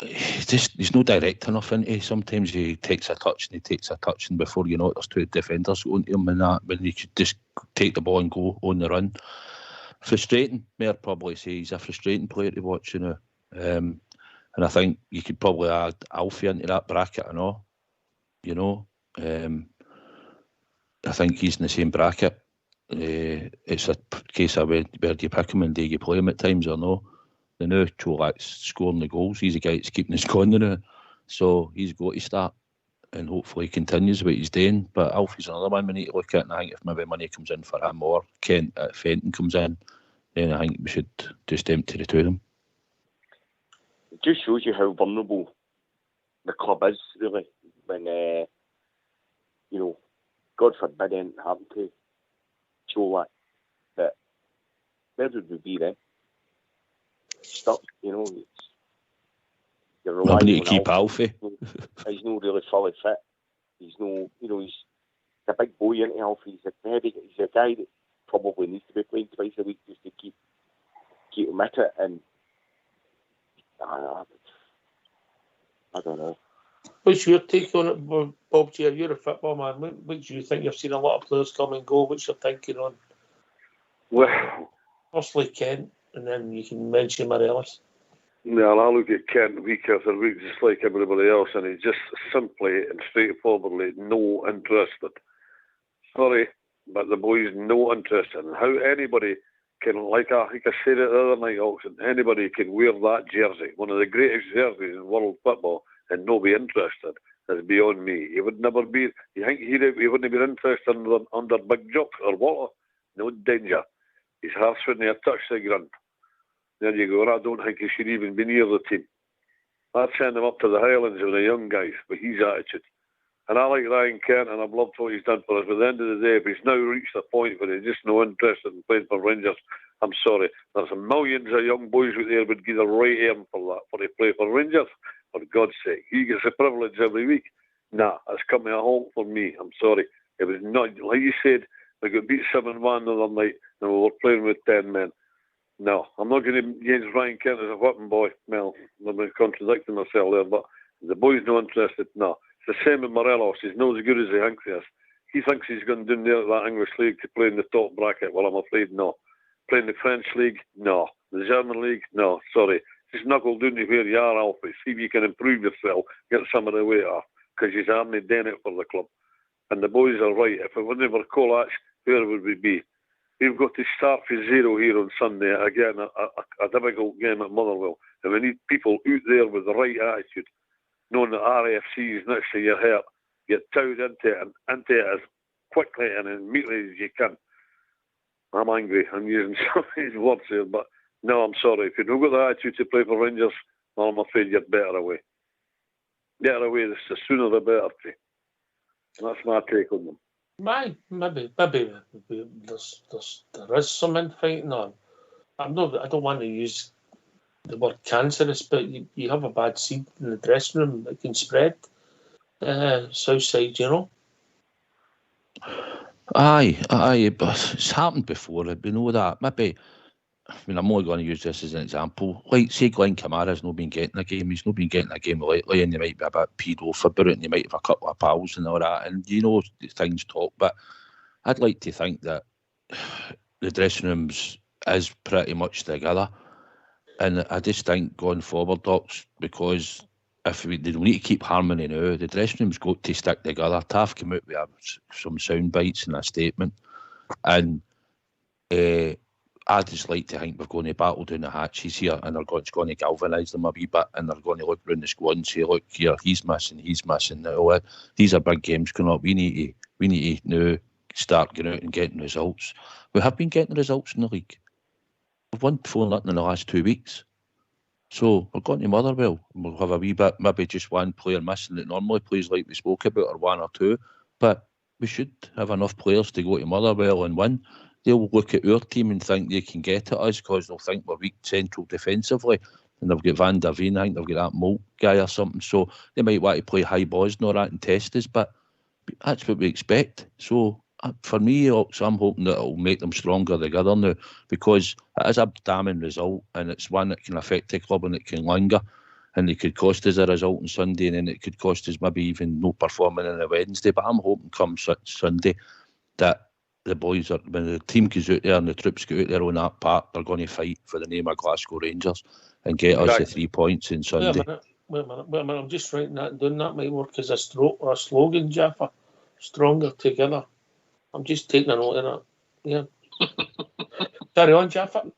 He's not direct enough into it. Sometimes he takes a touch and before you know it, there's two defenders going to him and that, when he could just take the ball and go on the run. Frustrating, may I probably say. He's a frustrating player to watch, you know. And I think you could probably add Alfie into that bracket and all, you know. I think he's in the same bracket. It's a case of where do you pick him and do you play him at times or no. The new Cholak's scoring the goals. He's the guy that's keeping us going now. So he's got to start and hopefully continues what he's doing. But Alfie's another one we need to look at, and I think if maybe money comes in for him or Kent at Fenton comes in, then I think we should just empty the two of them. It just shows you how vulnerable the club is, really, when, you know, God forbid anything happened to Cholak. But where would we be then? Stuck, you know. You're relying we need to on keep Alfie. He's not really fully fit. He's no, you know, he's a big boy, isn't he, Alfie? He's a guy that probably needs to be playing twice a week just to keep him at it. And I don't know. What's your take on it, Bob G? You're a football man. What do you think? You've seen a lot of players come and go. What's your thinking on? Well, firstly Kent, and then you can mention Morelos. No, I look at Kent week after week just like everybody else, and he's just simply and straightforwardly no interested. Sorry, but the boy's no interested. And how anybody like I said it the other night, Oxen, anybody can wear that jersey, one of the greatest jerseys in world football, and not be interested, is beyond me. He would never be. You think he wouldn't be interested under big jokes or water? No danger. His hearts wouldn't have touched the ground. There you go. And I don't think he should even be near the team. I'd send him up to the Highlands with the young guys with his attitude. And I like Ryan Kent, and I've loved what he's done for us. But at the end of the day, if he's now reached a point where he's just no interested in playing for Rangers, I'm sorry. There's millions of young boys out there would give their right arm for that, for to play for Rangers. For God's sake, he gets a privilege every week. Nah, it's come to a halt for me. I'm sorry. It was not, like you said, we got beat 7-1 the other night, and we were playing with 10 men. No, I'm not going to use Ryan Kent as a weapon boy. Well, I'm contradicting myself there, but the boy's not interested. No. It's the same with Morelos. He's not as good as he thinks he is. He thinks he's going down there to that English league to play in the top bracket. Well, I'm afraid no. Playing the French league? No. The German league? No. Sorry. Just knuckle down to where you are, Alfie. See if you can improve yourself. Get some of the weight off. Because you haven't done it for the club. And the boys are right. If it wasn't for Kolach, where would we be? We've got to start from zero here on Sunday. Again, a difficult game at Motherwell. And we need people out there with the right attitude, knowing that RAFC is next to your heart. Get towed into it as quickly and immediately as you can. I'm angry. I'm using some of these words here, but no, I'm sorry. If you've not got the attitude to play for Rangers, well, I'm afraid you're better away. Better away, the sooner the better. That's my take on them. Maybe there is some infighting on. I don't want to use the word cancerous, but you have a bad seed in the dressing room that can spread. South side, you know. Aye, but it's happened before. We know that. Maybe. I mean, I'm only going to use this as an example. Like, say Glenn Kamara's not been getting a game. He's not been getting a game lately, and you might be a bit peed off about it, and you might have a couple of pals and all that, and you know things talk. But I'd like to think that the dressing rooms is pretty much together, and I just think going forward, Docs, because if they don't need to keep harmony now, the dressing room's got to stick together. Taff came out with some sound bites and a statement, and I just like to think we're going to battle down the hatches here, and it's going to galvanise them a wee bit, and they're going to look round the squad and say, look here, he's missing. These are big games coming up. We need to now start going out and getting results. We have been getting results in the league. We've won 4-0 in the last 2 weeks. So we're going to Motherwell, and we'll have a wee bit, maybe just one player missing that normally plays like we spoke about, or one or two, but we should have enough players to go to Motherwell and win. They'll look at our team and think they can get at us because they'll think we're weak central defensively. And they've got Van der Veen, I think they've got that Molt guy or something. So they might want to play high balls and all that and test us, but that's what we expect. So for me, I'm hoping that it'll make them stronger together now, because it is a damning result, and it's one that can affect the club and it can linger. And it could cost us a result on Sunday, and then it could cost us maybe even no performing on a Wednesday. But I'm hoping come Sunday that the boys are, when the team goes out there and the troops go out there on that park, they're going to fight for the name of Glasgow Rangers and get us the 3 points on Sunday. Wait a minute. I'm just writing that down. That might work as a slogan, Jaffa. Stronger together. I'm just taking a note of that. Yeah. Carry on, Jaffa.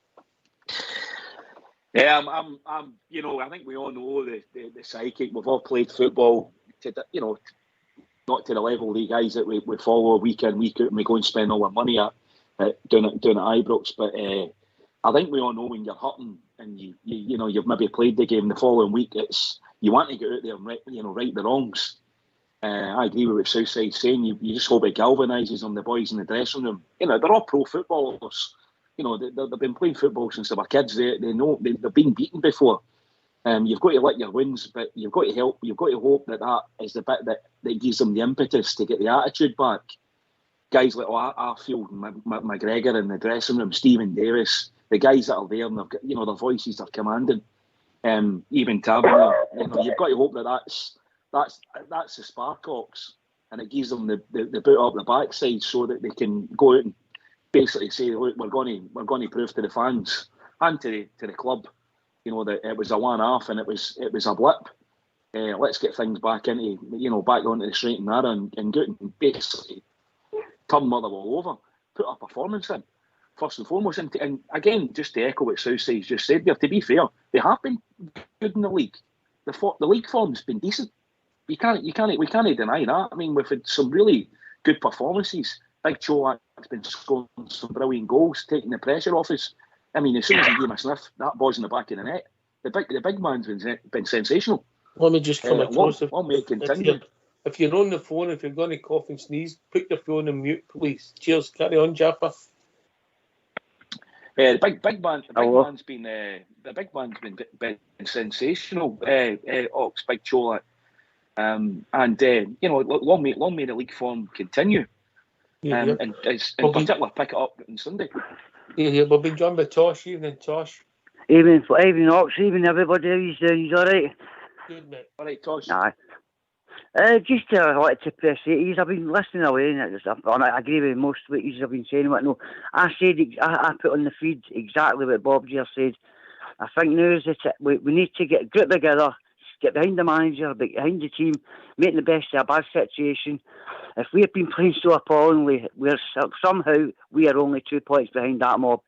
Yeah, I'm. You know, I think we all know the psychic. We've all played football. Not to the level of the guys that we follow week in, week out, and we go and spend all our money down at Ibrox. But I think we all know when you're hurting and you've maybe played the game the following week, it's you want to get out there and right the wrongs. I agree with what Southside's saying. You just hope it galvanises on the boys in the dressing room. You know, they're all pro footballers. You know, they've been playing football since they were kids. They know they've been beaten before. You've got to lick your wins, but you've got to help. You've got to hope that is the bit that gives them the impetus to get the attitude back. Guys like Arfield and McGregor in the dressing room, Stephen Davis, the guys that are there and they've got, their voices are commanding. Even Tavernier, you've got to hope that's the spark, Ox, and it gives them the boot up the backside so that they can go out and basically say, look, we're going to prove to the fans and to the club, that it was a one-off and it was a blip. Let's get things back into, back onto the straight and narrow and go and basically turn Motherwell over, put a performance in. first and foremost. And again, just to echo what Southside's just said there, to be fair, they have been good in the league. The league form's been decent. We can't deny that. I mean, we've had some really good performances. Big Cholak's been scoring some brilliant goals, taking the pressure off us. I mean, as soon as he gave a sniff, that ball's in the back of the net. The big man's been sensational. Let me just come across. If you're on the phone, if you're going to cough and sneeze, put your phone on mute, please. Cheers. Carry on, Jaffa. The big man's been sensational. Ox, Big Cholak, and long may the league form continue. And in particular, pick it up on Sunday. Yeah, we'll be joined by Tosh. Evening, Tosh. Evening, Ox. Evening, everybody. How you doing? You all right? Good, mate. All right, Tosh. Aye. Just wanted to press it. I've been listening away, and I agree with most of what you've been saying. But no, I put on the feed exactly what Bob just said. I think now is that we need to get group together, get behind the manager, behind the team, make the best of a bad situation. If we have been playing so appallingly, somehow we are only 2 points behind that mob.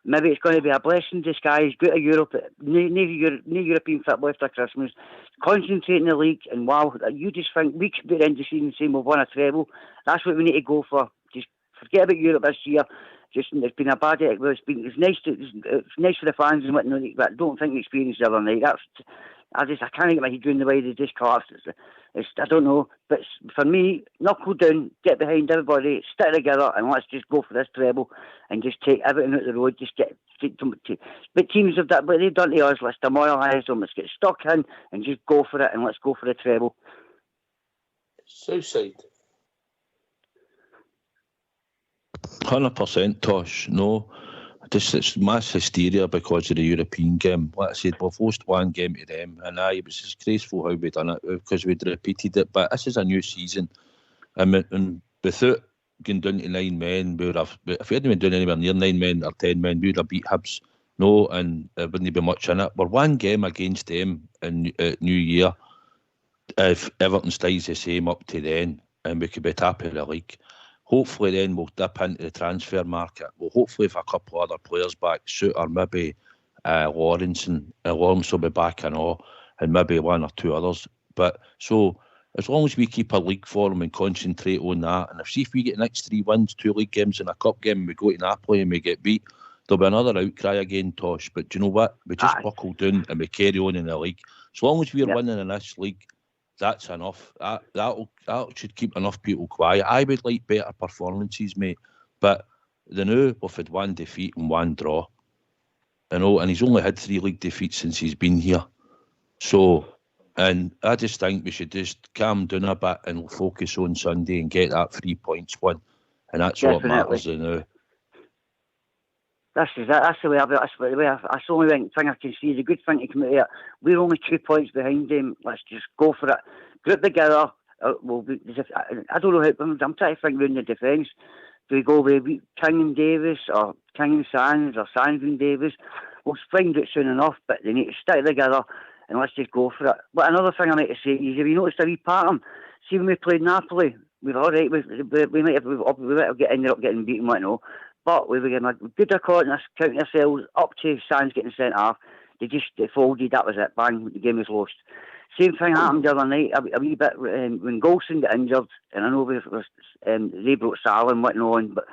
Maybe it's going to be a blessing in disguise. Go to Europe, no European football after Christmas. Concentrate in the league, and wow, you just think we could be the end of the season saying we've won a treble. That's what we need to go for. Just forget about Europe this year. It's been a bad. It's nice for the fans and whatnot, but I don't think the experience the other night. I can't get my head around the way they just collapsed. I don't know, but for me, knuckle down, get behind everybody, stick together, and let's just go for this treble and just take everything out the road. Just but teams have that, but they've done to us. Let's demoralise them. Let's get stuck in and just go for it, and let's go for the treble. Southside. 100%, Tosh. No, it's mass hysteria because of the European game. Like I said, we've lost one game to them, and it was disgraceful how we done it because we'd repeated it. But this is a new season, and without going down to 9 men, if we hadn't been doing anywhere near 9 men or 10 men, we would have beat Hibs. No, and there wouldn't be much in it. We're one game against them in New Year. If Everton stays the same up to then, and we could be top of the league. Hopefully then we'll dip into the transfer market. We'll hopefully have a couple other players back, Suter, maybe Lawrence will be back and all, and maybe one or two others. But so as long as we keep our league form and concentrate on that, and if we get the next 3 wins, 2 league games and a cup game, and we go to Napoli and we get beat, there'll be another outcry again, Tosh. But do you know what? We just buckle down and we carry on in the league. As long as we're winning in this league, that's enough. That should keep enough people quiet. I would like better performances, mate. But the new, we've had 1 defeat and 1 draw. And he's only had 3 league defeats since he's been here. So, and I just think we should just calm down a bit and focus on Sunday and get that 3 points won. And that's what matters now. That's the way that's the only thing I can see. The good thing to come out of it. We're only 2 points behind them. Let's just go for it. Group together. I don't know how. I'm trying to think around the defence. Do we go with King and Davis or King and Sands or Sands and Davis? We'll find it soon enough. But they need to stick together and let's just go for it. But another thing I need to say is, have you noticed a wee pattern? See, when we played Napoli, we were all right. We might have ended up getting beaten, I know. But we were getting a good record and counting ourselves up to Sands getting sent off. They folded, that was it, bang, the game was lost. Same thing happened the other night, a wee bit, when Golson got injured, and I know they brought Salah and whatnot, but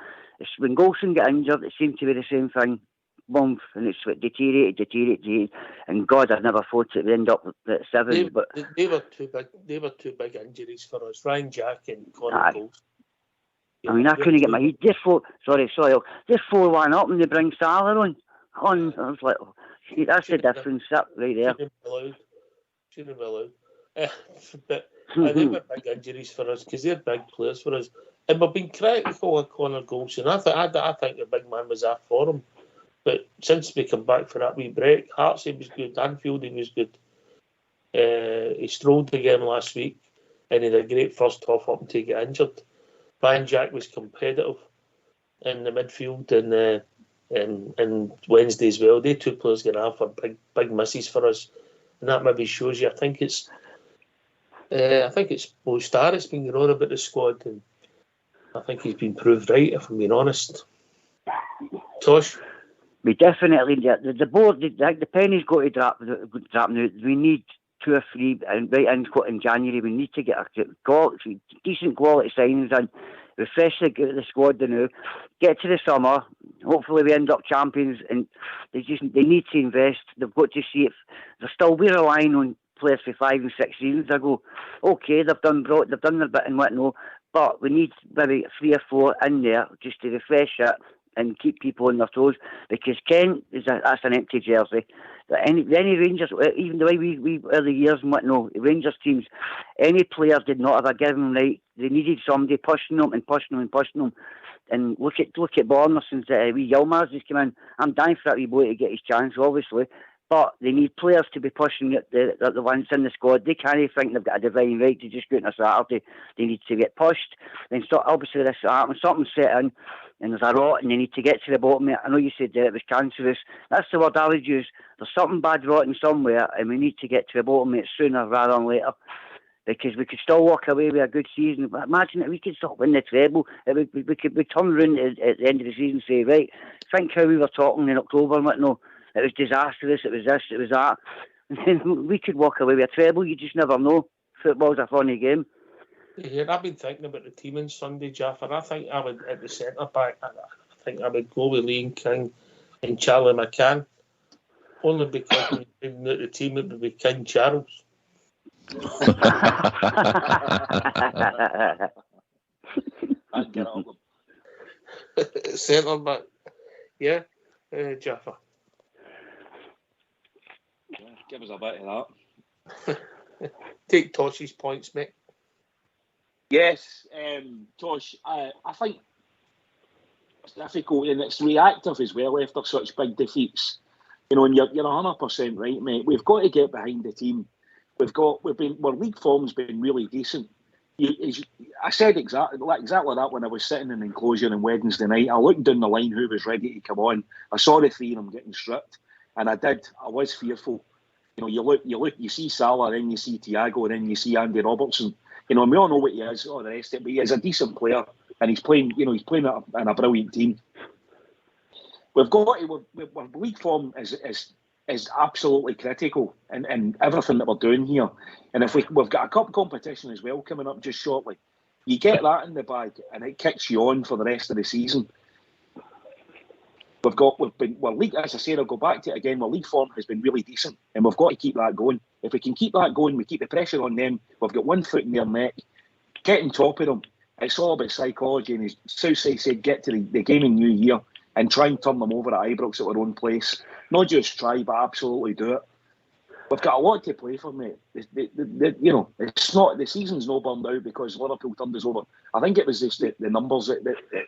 when Golson got injured, it seemed to be the same thing. Boom, and it's deteriorated, and God, I'd never thought it would end up at 7. They were two big injuries for us, Ryan Jack and Conor Golson. I mean, I couldn't get my head. Just 4-1 up and they bring Salah on. I was like, that's the difference, that right there. Shouldn't be allowed. But they were big injuries for us because they're big players for us. And we've been critical of Conor Golson. I think the big man was off for him. But since we come back for that wee break, Hartsey was good, Anfield was good. He strolled the game last week and he had a great first half up until he got injured. Ryan Jack was competitive in the midfield and Wednesday as well. They 2 players going to have big misses for us, and that maybe shows you. I think it's Mo Starrett's been going on about the squad, and I think he's been proved right. If I'm being honest. Tosh? We definitely, the board, the penny's got to drop now. We need 2 or 3, and right in January, we need to get decent quality signings in, refresh the squad now, get to the summer, hopefully we end up champions, and they need to invest. They've got to see if we're relying on players for 5 and 6 seasons ago. Okay, they've done their bit and whatnot, but we need maybe 3 or 4 in there just to refresh it and keep people on their toes, because Kent that's an empty jersey. Any Rangers, even the way we early years and whatnot, Rangers teams, any players did not have a given right. They needed somebody pushing them. And look at Bournemouth since wee Yilmaz has come in. I'm dying for that wee boy to get his chance, obviously. But they need players to be pushing the ones in the squad. They can't think they've got a divine right to just go out on a Saturday. They need to get pushed. Then obviously this happens, something's set in, and there's a rot, and they need to get to the bottom of it. I know you said that it was cancerous. That's the word I would use. There's something bad rotting somewhere, and we need to get to the bottom of it sooner rather than later. Because we could still walk away with a good season. But imagine if we could still win the treble. We could turn around at the end of the season and say, right, think how we were talking in October and whatnot. It was disastrous, it was this, it was that. And then we could walk away with a treble. You just never know. Football's a funny game. Yeah, I've been thinking about the team on Sunday, Jeff, and I think I would, at the centre-back, I think I would go with Liam King and Charlie McCann. Only because in the team it would be King Charles. I'd get on them. Centre-back. Yeah, Jaffa. Give us a bit of that. Take Tosh's points, mate. Yes, Tosh, I think it's difficult and it's reactive as well after such big defeats. You know, and you're 100% right, mate. We've got to get behind the team. Our league form's been really decent. I said exactly that when I was sitting in the enclosure on Wednesday night. I looked down the line who was ready to come on. I saw the 3 of them getting stripped, and I was fearful. You know, you see Salah, then you see Thiago, and then you see Andy Robertson. You know, and we all know what he is, all the rest of it, but he is a decent player, and he's playing in a brilliant team. We've got to, our league form is absolutely critical in everything that we're doing here. And if we've got a cup competition as well coming up just shortly, you get that in the bag, and it kicks you on for the rest of the season. League, as I said, I'll go back to it again. Our league form has been really decent, and we've got to keep that going. If we can keep that going, we keep the pressure on them. We've got one foot in their neck, get on top of them. It's all about psychology, and as Southside said, get to the gaming new year and try and turn them over at Ibrox at our own place. Not just try, but absolutely do it. We've got a lot to play for, mate. It's not, the season's not burned out because Liverpool turned us over. I think it was just the numbers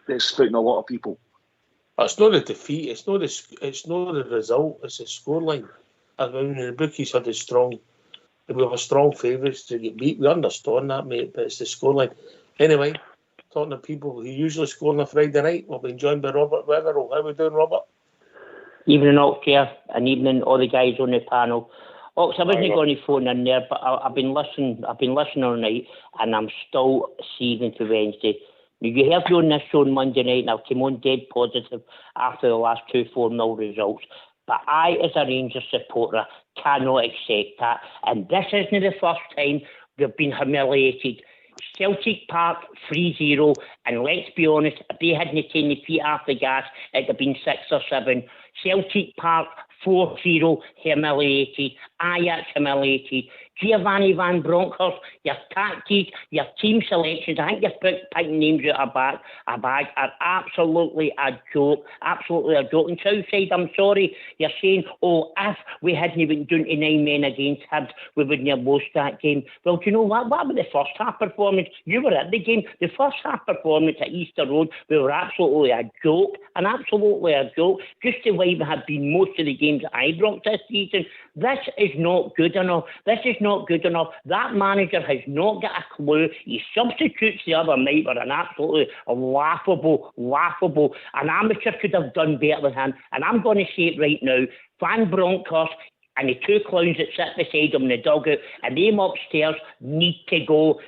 that's spouting a lot of people. It's not the defeat. It's not the result. It's the scoreline. I mean, the bookies had we were strong favourites to get beat. We understand that, mate, but it's the scoreline. Anyway, talking to people who usually score on a Friday night, we've been joined by Robert Weatherall. How are we doing, Robert? Evening, Ox here, and evening all the guys on the panel. Ox, I wasn't going to phone in there, but I've been listening all night, and I'm still seething to Wednesday. Now, you heard me on this show on Monday night, and I came on dead positive after the last 2 4-0 results. But I, as a Rangers supporter, cannot accept that. And this isn't the first time we've been humiliated. Celtic Park 3-0, and let's be honest, if they hadn't taken the feet off the gas, it'd have been 6 or 7. Celtic Park 4-0, humiliated. Ajax humiliated. Giovanni Van Bronckhorst, your tactics, your team selections, I think you're picking names out of a bag are absolutely a joke. Absolutely a joke. And Southside, I'm sorry, you're saying, if we hadn't been doing 9 men against Hibs, we wouldn't have lost that game. Well, do you know what? What about the first half performance? You were at the game. The first half performance at Easter Road, we were absolutely a joke. And absolutely a joke. Just the way we have been most of the games at Ibrox this season. This is not good enough. That manager has not got a clue. His substitutes the other night were an absolutely laughable. An amateur could have done better than him. And I'm going to say it right now. Van Bronckhorst and the 2 clowns that sit beside him in the dugout and them upstairs need to go.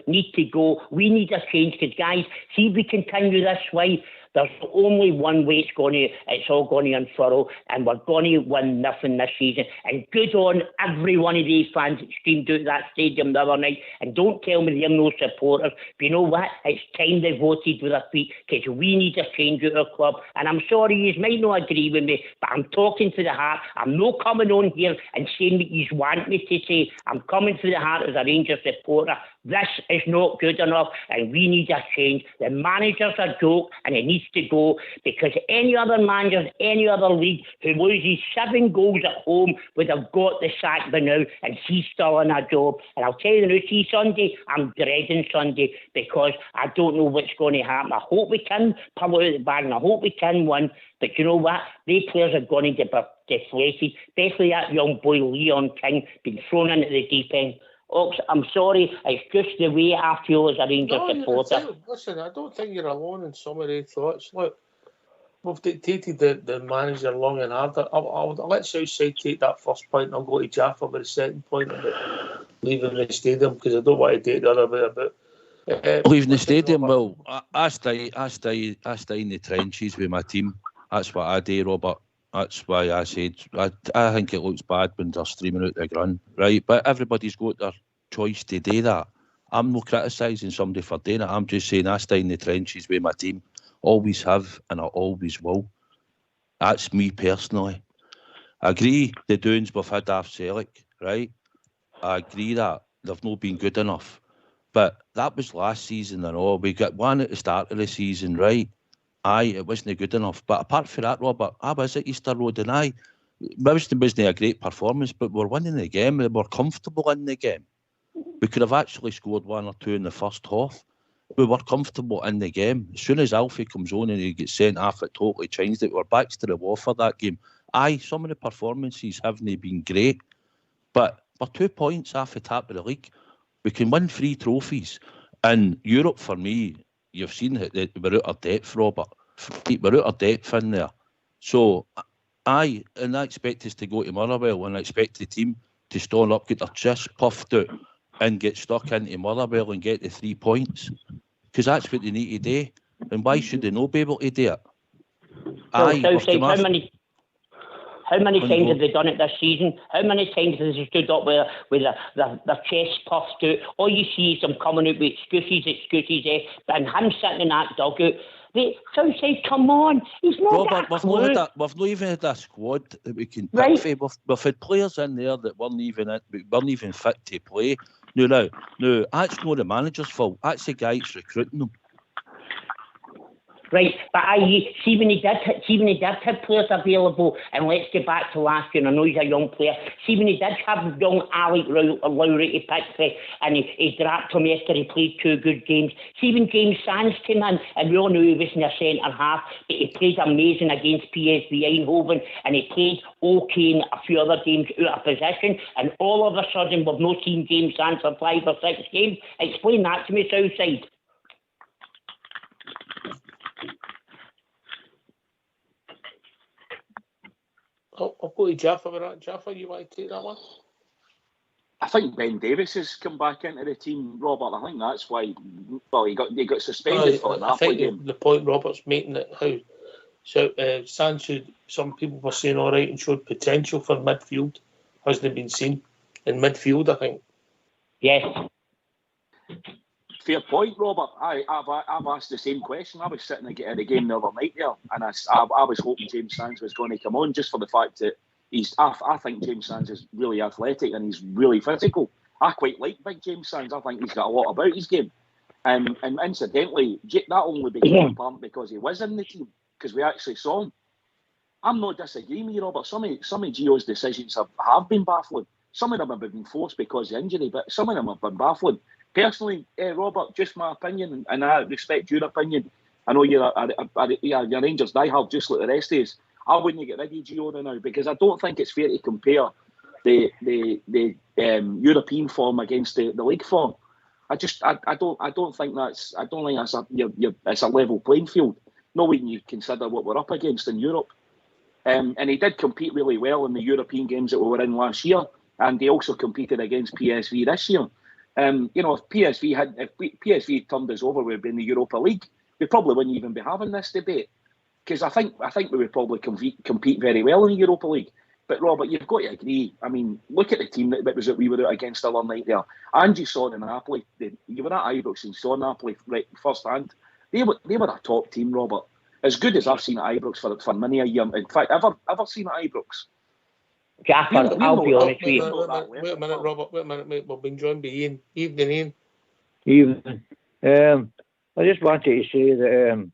We need a change because, guys, see if we continue this way, There's only one way it's all going to unfurl, and we're going to win nothing this season. And good on every one of these fans that streamed out that stadium the other night. And don't tell me they're no supporters. But you know what? It's time they voted with their feet, because we need a change at our club. And I'm sorry, you might not agree with me, but I'm talking to the heart. I'm not coming on here and saying what you want me to say. I'm coming to the heart as a Rangers supporter. This is not good enough, and we need a change. The manager's a joke, and it needs to go, because any other manager, any other league who loses 7 goals at home would have got the sack by now, and he's still in a job. And I'll tell you now, see Sunday, I'm dreading Sunday, because I don't know what's going to happen. I hope we can pull out the bag, and I hope we can win. But you know what? They players are going to be deflated, especially that young boy Leon King being thrown into the deep end. Ox, I'm sorry, it's just the way I feel as a Rangers supporter. Listen, I don't think you're alone in some of these thoughts. Look, we've dictated the manager long and hard. I'll let Southside take that first point, and I'll go to Jaffa with the second point about leaving the stadium, because I don't want to take the other way about. Leaving the stadium, well, I stay in the trenches with my team. That's what I do, Robert. That's why I said I think it looks bad when they're streaming out the ground, right? But everybody's got their choice to do that. I'm not criticising somebody for doing it. I'm just saying I stay in the trenches with my team. Always have, and I always will. That's me personally. I agree the doings we've had after Celtic, right? I agree that they've not been good enough. But that was last season and all. We got one at the start of the season, right? Aye, it wasn't good enough. But apart from that, Robert, I was at Easter Road, and it wasn't a great performance, but we're winning the game. We were comfortable in the game. We could have actually scored 1 or 2 in the first half. We were comfortable in the game. As soon as Alfie comes on and he gets sent off, it totally changed it. We're back to the wall for that game. Aye, some of the performances haven't been great, but we're 2 points off the top of the league. We can win 3 trophies. And Europe, for me, you've seen that we're out of depth, Robert. We're out of depth in there. So, I expect us to go to Motherwell, and I expect the team to stand up, get their chest puffed out, and get stuck into Motherwell and get the 3 points. Because that's what they need to do. And why should they not be able to do it? How many times have they done it this season? How many times have they stood up with their chest puffed out? All you see is them coming out with excuses, and him sitting in that dugout. Southside, come on. He's not Robert, we've not even had a squad that we can pick for. We've had players in there that weren't even fit to play. No, that's not the manager's fault. That's the guy that's recruiting them. Right, but see when he did have players available, and let's get back to last year, and I know he's a young player. See when he did have young Alec Lowry to pick for, and he dropped him after he played 2 good games. See when James Sands came in, and we all knew he wasn't a centre half, but he played amazing against PSV Eindhoven, and he played okay in a few other games out of position, and all of a sudden we've not seen James Sands for 5 or 6 games. Explain that to me, Southside. I'll go to Jaffa with that. Jaffa, you want to take that one? I think Ben Davies has come back into the team, Robert. I think that's why. Well, he got suspended for the Napoli game. The point Robert's making it how Sancho, some people were saying all right and showed potential for midfield, hasn't been seen in midfield. I think. Yes. Fair point, Robert. I've asked the same question. I was sitting at the game the other night there, and I was hoping James Sands was going to come on, just for the fact that I think James Sands is really athletic and he's really physical. I quite like big James Sands. I think he's got a lot about his game. And incidentally, that only became apparent because he was in the team, because we actually saw him. I'm not disagreeing with you, Robert. Some of Gio's decisions have been baffling. Some of them have been forced because of injury, but some of them have been baffling. Personally, Robert, just my opinion, and I respect your opinion. I know you're a Rangers diehard just like the rest of us. I wouldn't get rid of Gio now, because I don't think it's fair to compare the European form against the league form. I don't think that's it's a level playing field. Not when you consider what we're up against in Europe. And he did compete really well in the European games that we were in last year, and he also competed against PSV this year. If PSV turned us over, we'd be in the Europa League. we probably wouldn't even be having this debate, because I think we would probably compete very well in the Europa League. But Robert, you've got to agree. I mean, look at the team that we were out against the other night there. And you saw the Napoli. You were at Ibrox and saw Napoli right first hand. They were a top team, Robert. As good as I've seen at Ibrox for many a year. In fact, ever seen at Ibrox. Jafford, I'll be honest with you. Wait a minute, Robert. Wait a minute, mate. We've been joined by Ian. Evening, Ian. Evening. I just wanted to say that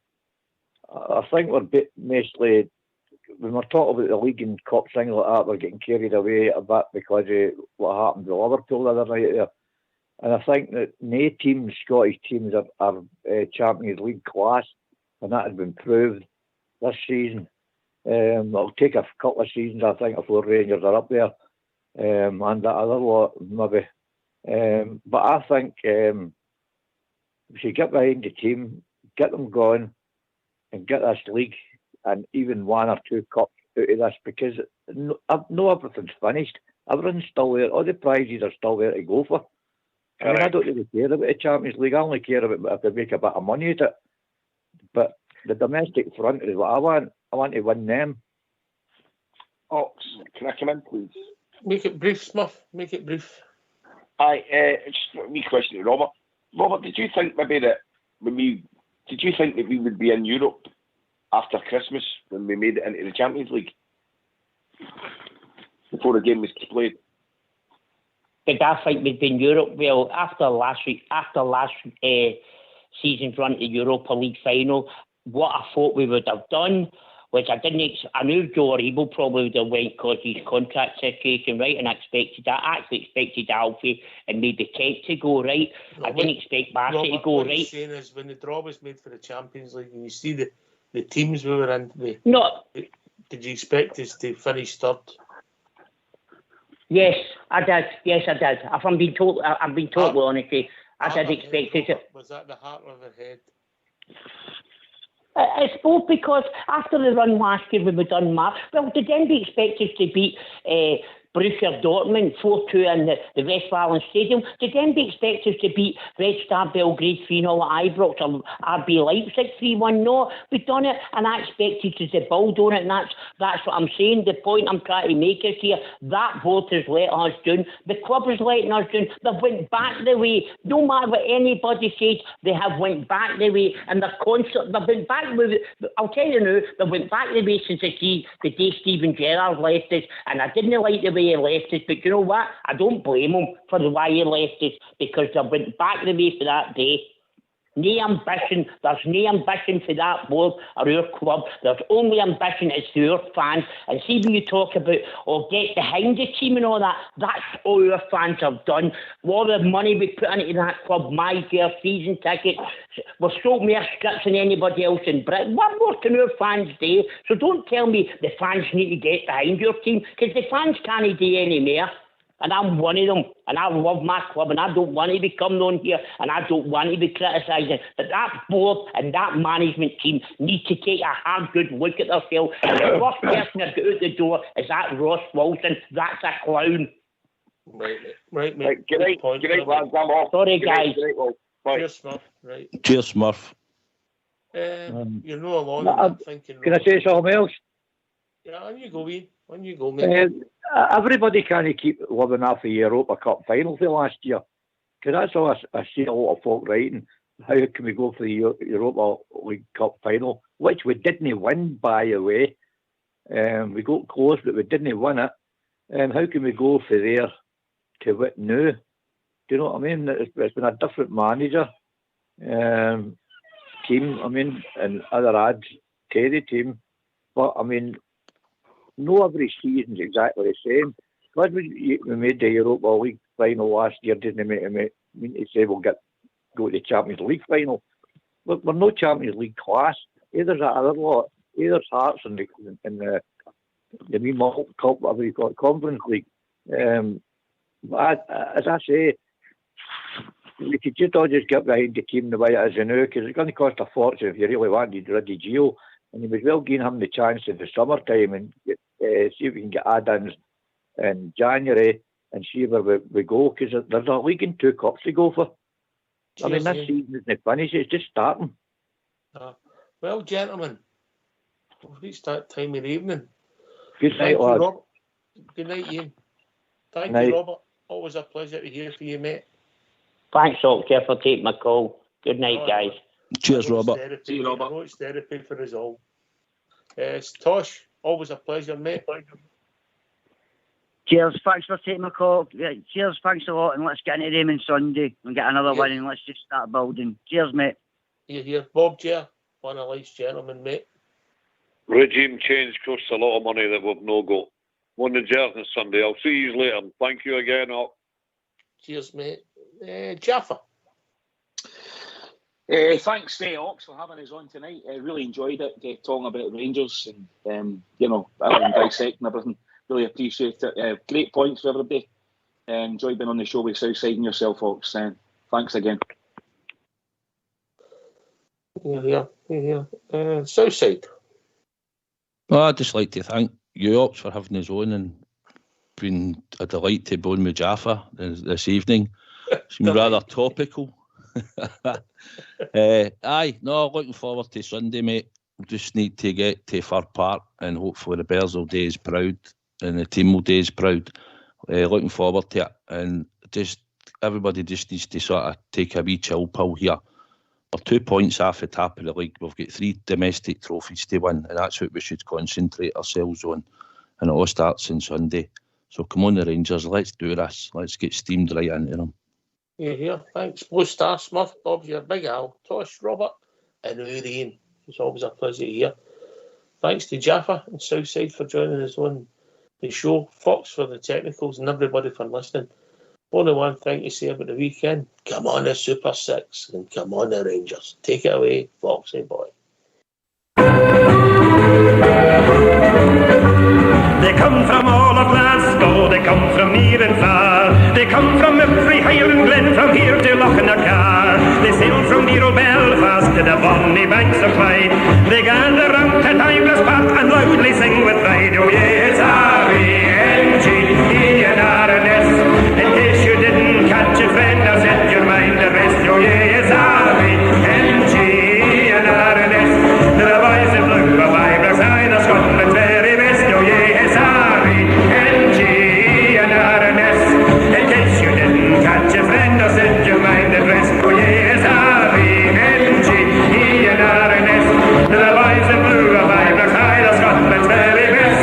I think we're mostly, when we're talking about the league and cup things like that, we're getting carried away a bit because of what happened to Liverpool the other night there. And I think that no teams, Scottish teams, are Champions League class, and that has been proved this season. It'll take a couple of seasons, I think, before Rangers are up there, and that other lot maybe. But I think we should get behind the team, get them going, and get this league and even one or two cups out of this, because no everything's finished. Everything's still there. All the prizes are still there to go for. I mean, I don't really care about the Champions League. I only care about if they make a bit of money at it. But the domestic front is what I want. I want to win them. Ox, can I come in, please? Make it brief, Smurf. Make it brief. Just a wee question to Robert. Robert, did you think maybe that did you think that we would be in Europe after Christmas when we made it into the Champions League before the game was played? Did I think we'd be in Europe? Well, after last season's run to the Europa League final, what I thought we would have done, which I didn't. I knew Joe Aribo probably would have went because his contract situation, right? And I expected that. I actually expected Alfie and maybe Kent to go, right? I didn't expect Barca to go, right? What I'm saying is, when the draw was made for the Champions League, and you see the teams we were in, did you expect us to finish third? Yes, I did. Yes, I did. If I'm being told, I've been totally honest with you, I did expect it. Was that the heart of the head? It's both, because after the run last year when we done well, did anybody expect us to beat Borussia Dortmund 4-2 in the Westfalen Stadium? Did anybody expect us to beat Red Star Belgrade 3-0 at Ibrox or RB Leipzig 3-1? No, we've done it, and I expected us to build on it, and that's what I'm saying. The point I'm trying to make is here, that board has let us down. The club is letting us down. They've went back the way. No matter what anybody says, they have went back the way, and they're constant. They've went back with it. I'll tell you now, they went back the way since the day Steven Gerrard left us, and I didn't like the way he left us, but you know what? I don't blame him for the way he left us, because they went back the way for that day. No ambition. There's no ambition for that board or our club. There's only ambition is for our fans. And see, when you talk about, get behind the team and all that, that's all our fans have done. All the money we put into that club, my dear, season tickets, we've sold more scripts than anybody else in Britain. What more can our fans do? So don't tell me the fans need to get behind your team, because the fans can't do any more. And I'm one of them, and I love my club, and I don't want to be coming on here, and I don't want to be criticising. But that board and that management team need to take a hard, good look at themselves. And the first person that got out the door is that Ross Wilson. That's a clown. Right, mate. Good night, lads. I'm off. Sorry, guys. Cheers, Smurf. Right. Cheers, Smurf. You're not alone in that thinking. Can I say something else? Yeah, on you go, Ian. On you go, mate. Everybody can't keep living off the Europa Cup final for last year. Because that's all I see a lot of folk writing. How can we go for the Europa League Cup final, which we didn't win, by the way. We got close, but we didn't win it. How can we go for there to win now? Do you know what I mean? It's been a different manager, team, and other ads to the team. But, no every season's exactly the same. Because we made the Europa League final last year, didn't mean to say we'll go to the Champions League final. Look, we're no Champions League class. Either's that other lot. Either's Hearts and the wee Malt Cup, whatever you call it, Conference League. But as I say, we could just get behind the team the way it is now, because it's going to cost a fortune if you really wanted rid of Gio. And you was well giving him the chance in the summertime and see if we can get add-ins in January and see where we go, because there's a league and two cups to go for. Cheers, this season isn't finished, it's just starting. Well, gentlemen, we've reached that time of the evening. Good night, lad. Robert. Good night, Ian. Thank you, Robert. Always a pleasure to hear from you, mate. Thanks, Oxia, for taking my call. Good night, guys. Cheers, Robert. See you, Robert. I know it's therapy for us all. Tosh, always a pleasure, mate. Cheers, thanks for taking my call. Yeah, cheers, thanks a lot, and let's get into Raymond Sunday and get another win, and let's just start building. Cheers, mate. You hear Bob Jer, one of life's gentlemen, mate. Regime change costs a lot of money that we've no got. Won the Jersey Sunday. I'll see you later. Thank you again, Ock. Cheers, mate. Jaffa. Thanks, Ox, for having us on tonight. I really enjoyed it, talking about Rangers and, dissecting everything. Really appreciate it. Great points for everybody. Enjoyed being on the show with Southside and yourself, Ox. Thanks again. Yeah. Southside. Well, I'd just like to thank you, Ox, for having us on, and been a delight to bone with Jaffa this evening. Seems rather topical. Looking forward to Sunday, mate. We just need to get to Fir Park, and hopefully the Bears will do us proud, and the team will do us proud. Looking forward to it, and just everybody just needs to sort of take a wee chill pill here. We're 2 points off the top of the league. We've got 3 domestic trophies to win, and that's what we should concentrate ourselves on. And it all starts on Sunday. So come on, the Rangers, let's do this. Let's get steamed right into them. Yeah. Thanks, Blue Star, Smith, Bob, your Big Al, Tosh, Robert, and Ian. It's always a pleasure to hear. Thanks to Jaffa and Southside for joining us on the show, Fox for the technicals, and everybody for listening. Only one thing to say about the weekend. Come on, the Super Six, and come on, the Rangers. Take it away, Foxy boy. They come from all of Glasgow, they come from near and far. They come from every Highland glen, from here to Lochnacar. They sail from dear old Belfast to the bonny banks of Clyde. They gather round to Timeless Park and loudly sing with pride. Oh yes, R-E-N-G-E-N-R-N-S. In case you didn't catch it, friend, now set your mind at rest. Oh yes, R-E-N-G-E-N-R-N-S. The boys in blue of Ibrox, high the Scotland's very best. Oh yes, R-E-N-G-E-N-R-N-S. In case you didn't catch it, friend, now set your mind at rest. Oh yes, R-E-N-G-E-N-R-N-S. The boys in blue of Ibrox, high the Scotland's very best.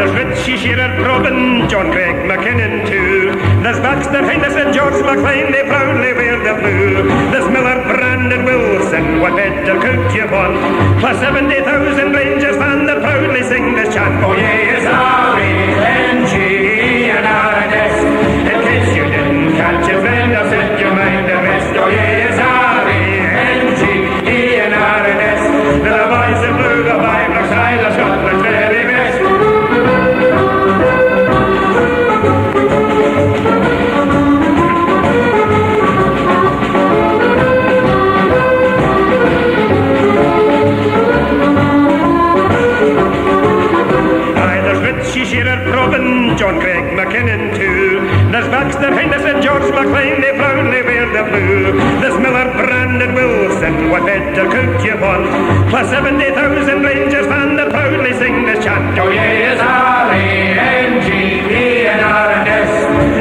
There's Richie Shearer, Robin, John Craig McKinnon too. There's Baxter, Henderson, George McLean, they proudly wear the blue. There's Miller, Brandon, Wilson, what better could you want? Plus 70,000 Rangers fans that proudly sing this chant. Oh yes, R-E-N-G-E-N-R-N-S. In case you didn't catch it, friend, I'll set your mind at rest. Oh yes, R-E-N-G-E-N-R-N-S. The boys in blue, the Ibrox, high the Scotland's very best. Richie Shearer, Robin, John Craig McKinnon too. There's Baxter, Henderson, George McLean, they proudly wear the blue. There's Miller, Brandon, Wilson, what better could you want? Plus 70,000 Rangers fans that proudly sing this chant. Oh yes, R-E-N-G-E-N-R-N-S.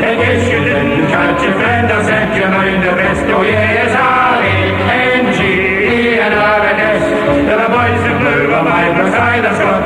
In case you didn't catch it, friend, I'll set your mind at rest. Oh yes, R-E-N-G-E-N-R-N-S. The boys in blue of Ibrox, high the Scotland.